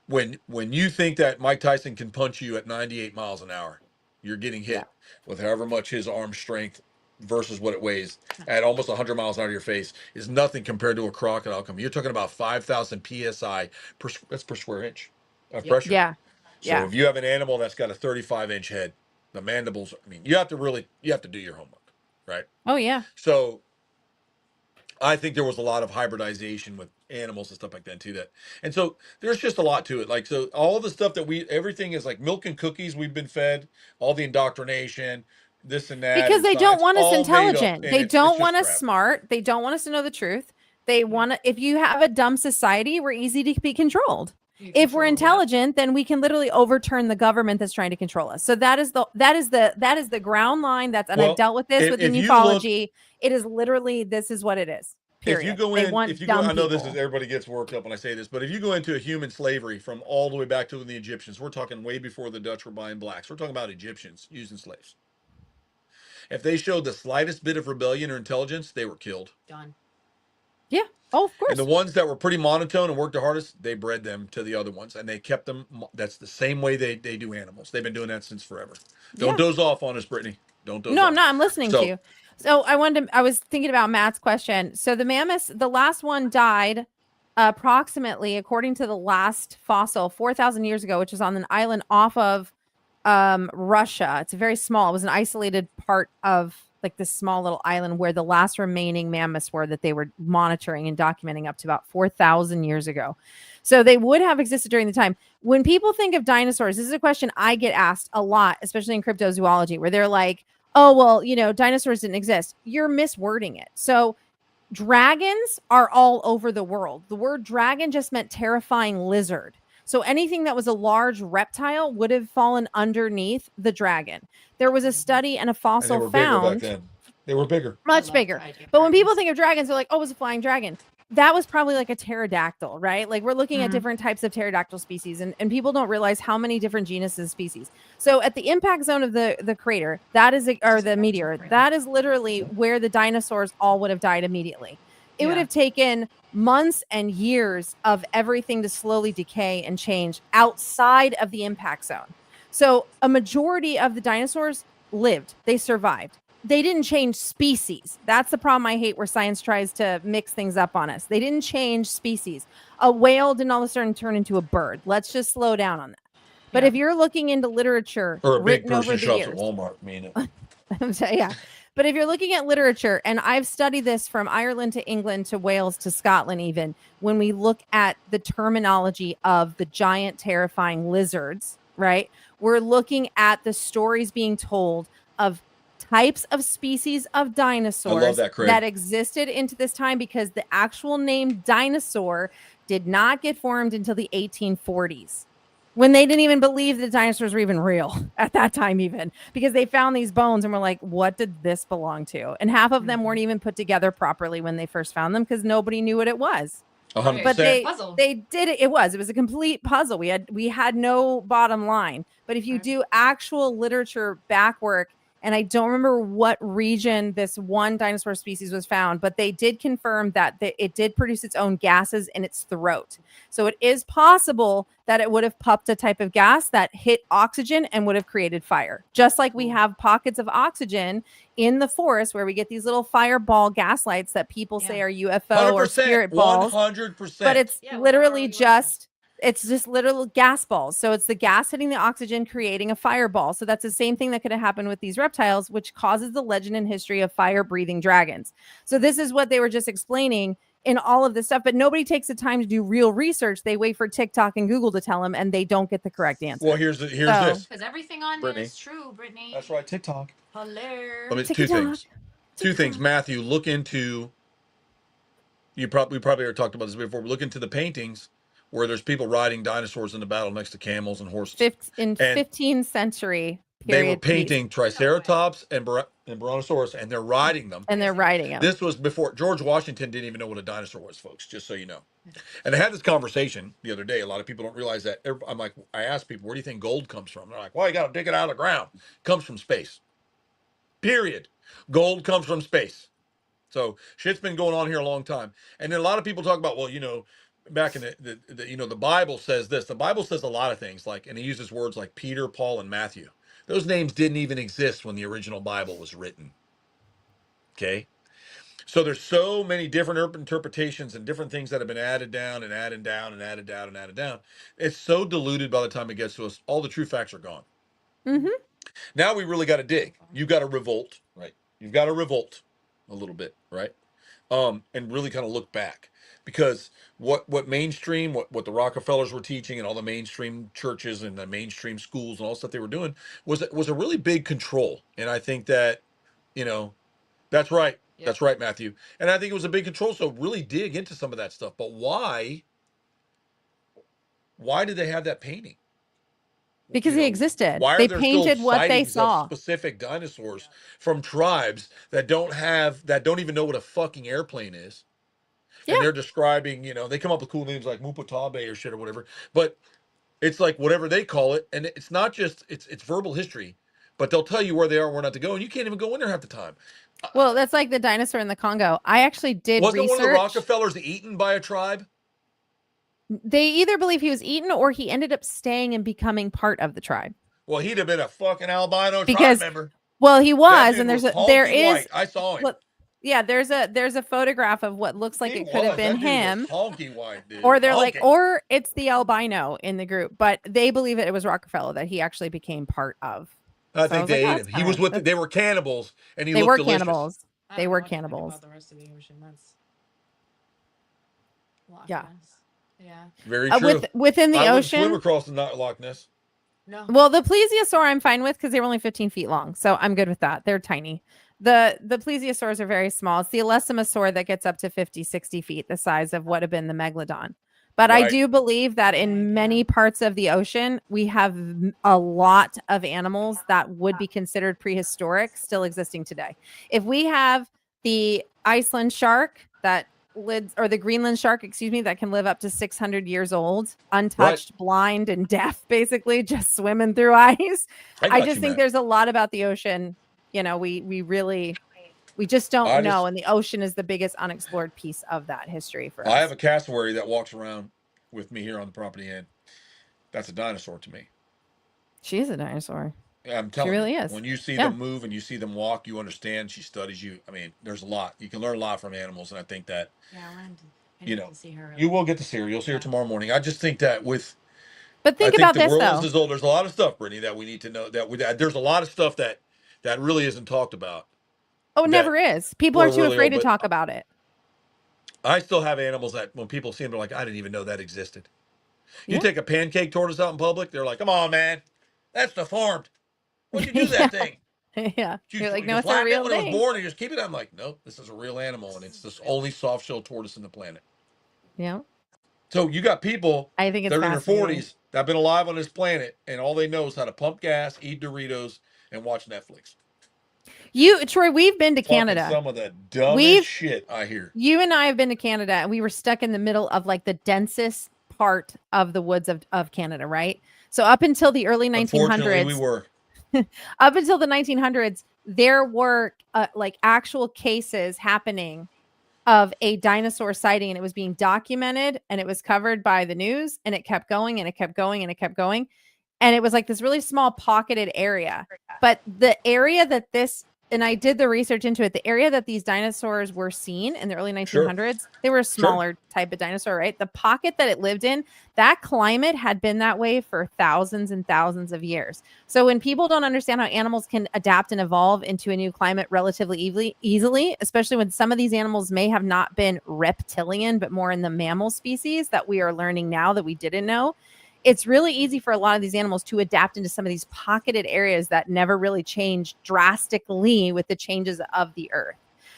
when you think that Mike Tyson can punch you at 98 miles an hour, you're getting hit with however much his arm strength versus what it weighs at almost 100 miles out of your face is nothing compared to a crocodile coming. You're talking about 5,000 PSI that's per square inch of pressure. Yeah. So if you have an animal that's got a 35-inch head, the mandibles, you have to do your homework, right? Oh yeah. So I think there was a lot of hybridization with animals and stuff like that too. And so there's just a lot to it. Like, so all the stuff that everything is like milk and cookies we've been fed, all the indoctrination, this and that. Because they don't want us intelligent. They don't want us smart. They don't want us to know the truth. They want to, if you have a dumb society, we're easy to be controlled. If we're intelligent, then we can literally overturn the government that's trying to control us. So that is the ground line. I've dealt with this within ufology. It is literally, this is what it is. Period. If you go in, I know this is, everybody gets worked up when I say this, but if you go into a human slavery from all the way back to the Egyptians, we're talking way before the Dutch were buying blacks. We're talking about Egyptians using slaves. If they showed the slightest bit of rebellion or intelligence, they were killed. Done. Yeah. Oh, of course. And the ones that were pretty monotone and worked the hardest, they bred them to the other ones, and they kept them. That's the same way they do animals. They've been doing that since forever. Don't doze off on us, Brittany. Don't No, I'm not. I'm listening to you. So I was thinking about Matt's question. So the mammoths, the last one died approximately, according to the last fossil, 4,000 years ago, which was on an island off of Russia. It's very small. It was an isolated part of like this small little island where the last remaining mammoths were that they were monitoring and documenting up to about 4,000 years ago. So they would have existed during the time. When people think of dinosaurs, this is a question I get asked a lot, especially in cryptozoology, where they're like, oh, well, dinosaurs didn't exist. You're miswording it. So dragons are all over the world. The word dragon just meant terrifying lizard. So anything that was a large reptile would have fallen underneath the dragon. There was a study and a fossil and found. Bigger back then. They were bigger. Much bigger. But when people think of dragons, they're like, oh, it was a flying dragon. That was probably like a pterodactyl, right? Like we're looking at different types of pterodactyl species, and people don't realize how many different genus and species. So at the impact zone of the crater, that is, or the meteor, that is literally where the dinosaurs all would have died immediately. It would have taken months and years of everything to slowly decay and change outside of the impact zone. So a majority of the dinosaurs lived. They survived. They didn't change species. That's the problem I hate, where science tries to mix things up on us. They didn't change species. A whale didn't all of a sudden turn into a bird. Let's just slow down on that. But if you're looking into literature or a big written over person the shops years, at Walmart, mean it. yeah. But if you're looking at literature, and I've studied this from Ireland to England to Wales to Scotland, even when we look at the terminology of the giant, terrifying lizards, right? We're looking at the stories being told of types of species of dinosaurs that existed into this time, because the actual name dinosaur did not get formed until the 1840s, when they didn't even believe the dinosaurs were even real at that time, even because they found these bones and were like, what did this belong to? And half of them weren't even put together properly when they first found them, because nobody knew what it was. 100%. But they did it. It was a complete puzzle. We had no bottom line. But if you do actual literature back work, and I don't remember what region this one dinosaur species was found, but they did confirm that it did produce its own gases in its throat. So it is possible that it would have puffed a type of gas that hit oxygen and would have created fire. Just like we have pockets of oxygen in the forest where we get these little fireball gas lights that people say are UFO or spirit balls. 100%. But it's literally just... It's just little gas balls. So it's the gas hitting the oxygen, creating a fireball. So that's the same thing that could have happened with these reptiles, which causes the legend and history of fire-breathing dragons. So this is what they were just explaining in all of this stuff. But nobody takes the time to do real research. They wait for TikTok and Google to tell them, and they don't get the correct answer. Well, here's this. Because everything on there is true, Brittany. That's right, TikTok. Hilarious. Two things. Two things. Matthew, look into... we probably already talked about this before. Look into the paintings where there's people riding dinosaurs in the battle next to camels and horses. In 15th century period, they were painting Triceratops and Brontosaurus, and they're riding them. This was before George Washington didn't even know what a dinosaur was, folks, just so you know. And I had this conversation the other day. A lot of people don't realize that. I'm like, I asked people, where do you think gold comes from? They're like, well, you got to dig it out of the ground. It comes from space. Period. Gold comes from space. So shit's been going on here a long time. And then a lot of people talk about, well, back in the Bible says this. The Bible says a lot of things, like, and it uses words like Peter, Paul, and Matthew. Those names didn't even exist when the original Bible was written. Okay? So there's so many different interpretations and different things that have been added down and added down and added down and added down. It's so diluted by the time it gets to us. All the true facts are gone. Mm-hmm. Now we really got to dig. You've got to revolt, right? You've got to revolt a little bit, right? And really kind of look back. Because what mainstream, what the Rockefellers were teaching, and all the mainstream churches and the mainstream schools and all the stuff they were doing was a really big control. And I think that, that's right. Yeah. That's right, Matthew. And I think it was a big control. So really dig into some of that stuff. But why did they have that painting? Because they existed. They painted what they saw. Specific dinosaurs from tribes that don't even know what a fucking airplane is. Yeah. And they're describing, they come up with cool names like Mupatabe or shit or whatever. But it's like whatever they call it. And it's not just, it's verbal history. But they'll tell you where they are and where not to go. And you can't even go in there half the time. Well, that's like the dinosaur in the Congo. I actually did research. Wasn't one of the Rockefellers eaten by a tribe? They either believe he was eaten or he ended up staying and becoming part of the tribe. Well, he'd have been a fucking albino tribe member. Well, he was, dude and was there honky is. white. I saw him. Look, yeah, there's a photograph of what looks like it could have been That dude him. was honky white, dude. Or they're like, or it's the albino in the group, but they believe it was Rockefeller that he actually became part of. I think they ate him. He was with. They were cannibals, and he looked delicious. Cannibals. They were cannibals. About the rest of the ocean. That's yeah. Yeah. Very true. Within the ocean. Swim across the Loch Ness. No. Well, the plesiosaur I'm fine with because they were only 15 feet long, so I'm good with that. They're tiny. The plesiosaurs are very small. It's the elastomosaur that gets up to 50, 60 feet, the size of what have been the megalodon. But I do believe that in many parts of the ocean, we have a lot of animals that would be considered prehistoric still existing today. If we have the Iceland shark that lives, or the Greenland shark, excuse me, that can live up to 600 years old, untouched, blind, and deaf, basically just swimming through ice. I just think there's a lot about the ocean. You know, we just don't know. And the ocean is the biggest unexplored piece of that history for us. I have a cassowary that walks around with me here on the property, and that's a dinosaur to me. She is a dinosaur. I'm telling you. She really is. When you see them move and you see them walk, you understand. She studies you. I mean, there's a lot. You can learn a lot from animals, and I think that, you know, see her you will get to see her. You'll see her tomorrow morning. I just think that But think about this, though. The world is old. There's a lot of stuff, Brittany, that we need to know. There's a lot of stuff that really isn't talked about. Oh, it never is. People are too afraid to talk about it. I still have animals that when people see them, they're like, I didn't even know that existed. You take a pancake tortoise out in public, they're like, come on, man. That's deformed. Why'd you do that thing? Yeah. You're like, no, it's a real thing. When it was born, you just keep it. I'm like, nope, this is a real animal, and it's the only soft-shelled tortoise in the planet. Yeah. So you got people I think it's that are in their 40s that have been alive on this planet, and all they know is how to pump gas, eat Doritos, and watch Netflix. Troy, we've been to Canada. Some of the dumbest shit I hear. You and I have been to Canada, and we were stuck in the middle of like the densest part of the woods of Canada, right? So up until the early 1900s, we were. Up until the 1900s, there were like actual cases happening of a dinosaur sighting, and it was being documented, and it was covered by the news, and it kept going, and it kept going, and it kept going. And it was like this really small pocketed area. But the area that and I did the research into it, the area that these dinosaurs were seen in the early 1900s, they were a smaller type of dinosaur, right? The pocket that it lived in, that climate had been that way for thousands and thousands of years. So when people don't understand how animals can adapt and evolve into a new climate relatively easily, especially when some of these animals may have not been reptilian, but more in the mammal species that we are learning now that we didn't know, it's really easy for a lot of these animals to adapt into some of these pocketed areas that never really changed drastically with the changes of the earth.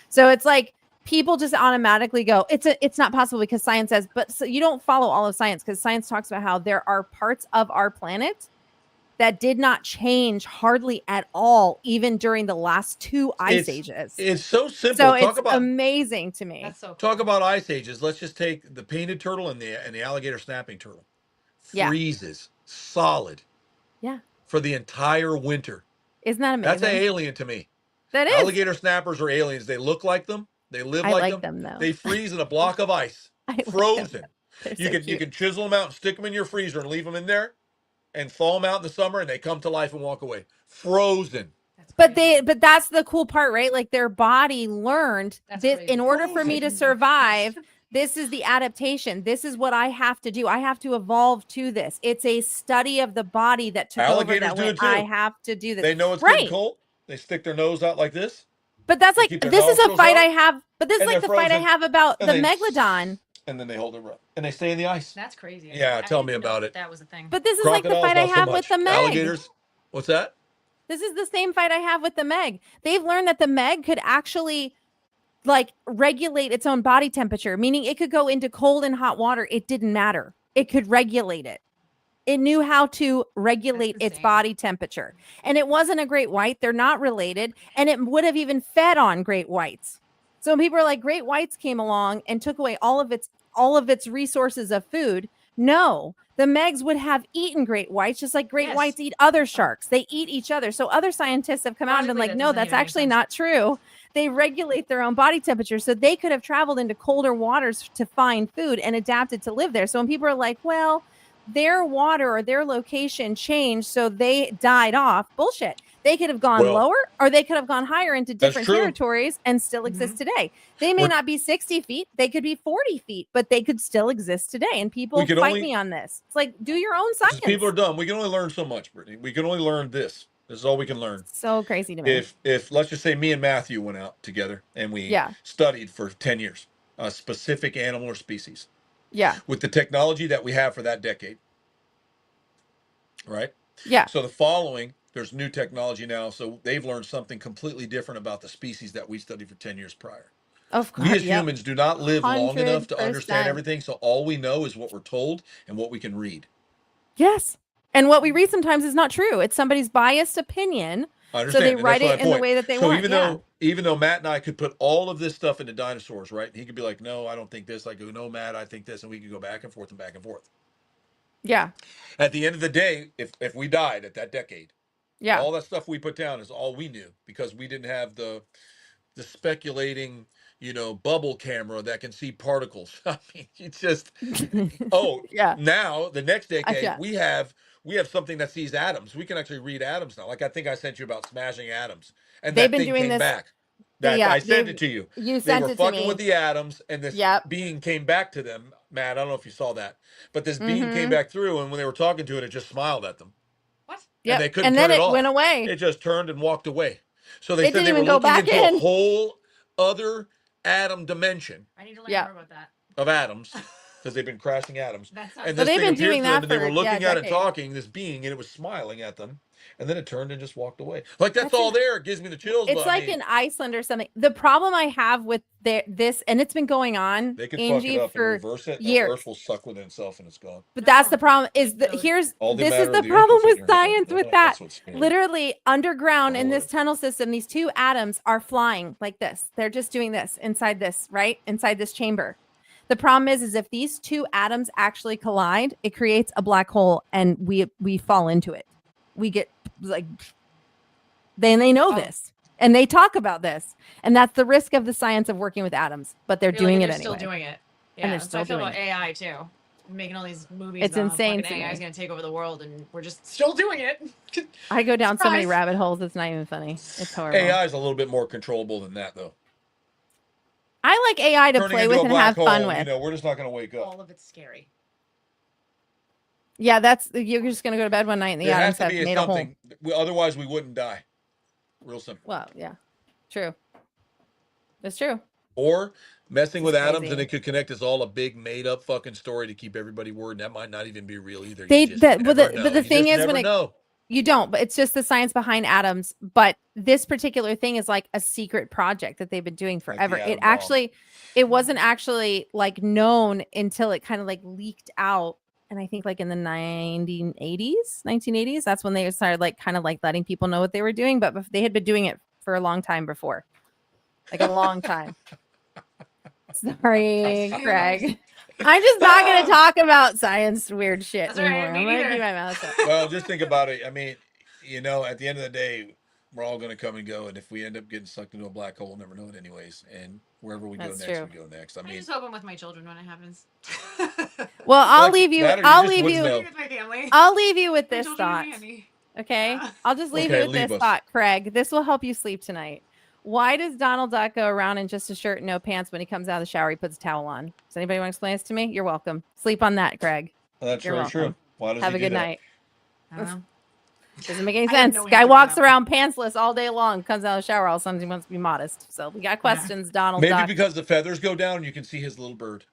So it's like people just automatically go, it's not possible because science says, but so you don't follow all of science, because science talks about how there are parts of our planet that did not change hardly at all, even during the last two ice ages. It's so simple. So it's amazing to me. That's so cool. Talk about ice ages. Let's just take the painted turtle and the alligator snapping turtle. Freezes solid for the entire winter. Isn't that amazing? That's an alien to me. That is. Alligator snappers are aliens. They look like them. They live like them. Though. They freeze in a block of ice, frozen. You can chisel them out and stick them in your freezer and leave them in there, and thaw them out in the summer, and they come to life and walk away frozen. But that's the cool part, right? Like their body learned this in order for me to survive. This is the adaptation. This is what I have to do. I have to evolve to this. It's a study of the body that took over that way. I have to do this. They know it's getting cold. They stick their nose out like this. But that's like, this is a fight I have. But this is like the fight I have about the megalodon. And then they hold their breath. And they stay in the ice. That's crazy. Yeah, tell me about it. That was a thing. But this is like the fight I have with the Meg. Alligators. What's that? This is the same fight I have with the Meg. They've learned that the Meg could actually like regulate its own body temperature, meaning it could go into cold and hot water. It didn't matter. It could regulate it. It knew how to regulate its body temperature. And it wasn't a great white. They're not related. And it would have even fed on great whites. So when people are like, great whites came along and took away all of its resources of food. No, the Megs would have eaten great whites, just like great whites eat other sharks. They eat each other. So other scientists have come out and been like, no, that's actually not true. They regulate their own body temperature. So they could have traveled into colder waters to find food and adapted to live there. So when people are like, well, their water or their location changed, so they died off. Bullshit. They could have gone lower, or they could have gone higher into different territories and still exist today. They may not be 60 feet. They could be 40 feet, but they could still exist today. And people fight me on this. It's like, do your own science. People are dumb. We can only learn so much, Brittany. We can only learn this. This is all we can learn. So crazy to me. If let's just say me and Matthew went out together and we studied for 10 years a specific animal or species. Yeah. With the technology that we have for that decade. Right? Yeah. So the following, there's new technology now. So they've learned something completely different about the species that we studied for 10 years prior. Of course. We as humans do not live long enough to 100%. understand everything. So all we know is what we're told and what we can read. Yes. And what we read sometimes is not true. It's somebody's biased opinion. So they write it in the way that they want. Even though Matt and I could put all of this stuff into dinosaurs, right? He could be like, no, I don't think this. I go, no, Matt, I think this. And we could go back and forth and back and forth. Yeah. At the end of the day, if we died at that decade, all that stuff we put down is all we knew because we didn't have the speculating, bubble camera that can see particles. I mean, it's just, now the next decade we have something that sees atoms. We can actually read atoms now. Like I think I sent you about smashing atoms, and they've that been thing doing came this back. I sent it to you. You sent it to me. They were fucking with the atoms, and this being came back to them. Matt, I don't know if you saw that, but this being came back through, and when they were talking to it, it just smiled at them. What? Yeah, and they couldn't and then turn it off. went away. It just turned and walked away. So they said didn't they were even go looking back into in. a whole other atom dimension. I need to learn more about that. Of atoms, because they've been crashing atoms. they've And been doing that and they were looking at it, decades. talking, this being, and it was smiling at them. And then it turned and just walked away. Like, that's all there. It gives me the chills. It's like in Iceland or something. The problem I have with this, and it's been going on, they can Angie, fuck it up for and reverse it, years. And Earth will suck within itself and it's gone. But that's the problem. This is the problem with science with that. Literally underground in this tunnel system, these two atoms are flying like this. They're just doing this inside this, right? Inside this chamber. The problem is if these two atoms actually collide, it creates a black hole and we fall into it. We get like, then they know this and they talk about this, and that's the risk of the science of working with atoms, but they're doing it anyway. Still doing it. Yeah. And they're still I feel doing about AI too. Making all these movies. It's insane. AI is going to take over the world, and we're just still doing it. I go down so many rabbit holes. It's not even funny. It's horrible. AI is a little bit more controllable than that, though. I like AI to play with and have fun with. We're just not going to wake up. All of it's scary. Yeah, you're just going to go to bed one night and the atoms have made a hole. Otherwise, we wouldn't die. Real simple. Well, yeah. True. That's true. Or messing with atoms and it could connect is all a big made up fucking story to keep everybody worried. That might not even be real either. But the thing is you don't, but it's just the science behind atoms. But this particular thing is like a secret project that they've been doing forever. It wasn't actually like known until it kind of like leaked out. And I think like in the 1980s, that's when they started like kind of like letting people know what they were doing. But they had been doing it for a long time before, like a long time. Sorry, Craig. I'm just not going to talk about science weird shit anymore. I'm going to keep my mouth shut. Well, just think about it. I mean, at the end of the day, we're all going to come and go. And if we end up getting sucked into a black hole, we'll never know it anyways. And wherever we go next, we go next. I mean, I'm just hoping with my children when it happens. Well, I'll leave you with this thought. Okay? I'll just leave you with this thought, Craig. This will help you sleep tonight. Why does Donald Duck go around in just a shirt and no pants when he comes out of the shower? He puts a towel on. Does anybody want to explain this to me? You're welcome. Sleep on that, Craig. That's really true. Why does Have he a good do that? night. Doesn't make any sense. Guy walks around pantsless all day long, comes out of the shower, all of a sudden he wants to be modest. So we got questions, Donald Maybe Duck. because the feathers go down, you can see his little bird.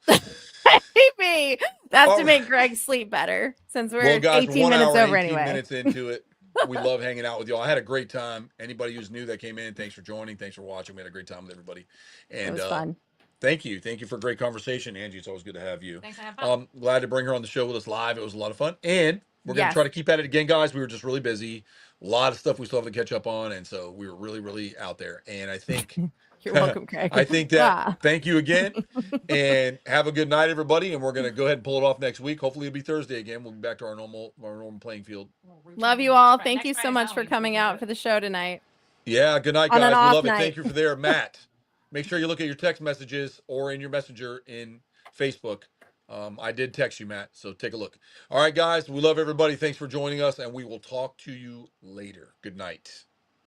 Maybe. That's to make Greg sleep better, since we're 18 minutes over anyway. 18 minutes into it. We love hanging out with y'all. I had a great time. Anybody who's new that came in, thanks for joining. Thanks for watching. We had a great time with everybody. And it was fun. Thank you. Thank you for a great conversation, Angie. It's always good to have you. Thanks for having fun. Glad to bring her on the show with us live. It was a lot of fun. And we're going to try to keep at it again, guys. We were just really busy. A lot of stuff we still have to catch up on. And so we were really, really out there. And I think... You're welcome, Craig. I think that. Thank you again. And have a good night, everybody. And we're going to go ahead and pull it off next week. Hopefully it'll be Thursday again. We'll be back to our normal playing field. Love you all. Thank you so much for coming out for the show tonight. Yeah, good night, guys. We love it. Thank you for there. Matt, make sure you look at your text messages or in your messenger in Facebook. I did text you, Matt, so take a look. All right, guys, we love everybody. Thanks for joining us, and we will talk to you later. Good night.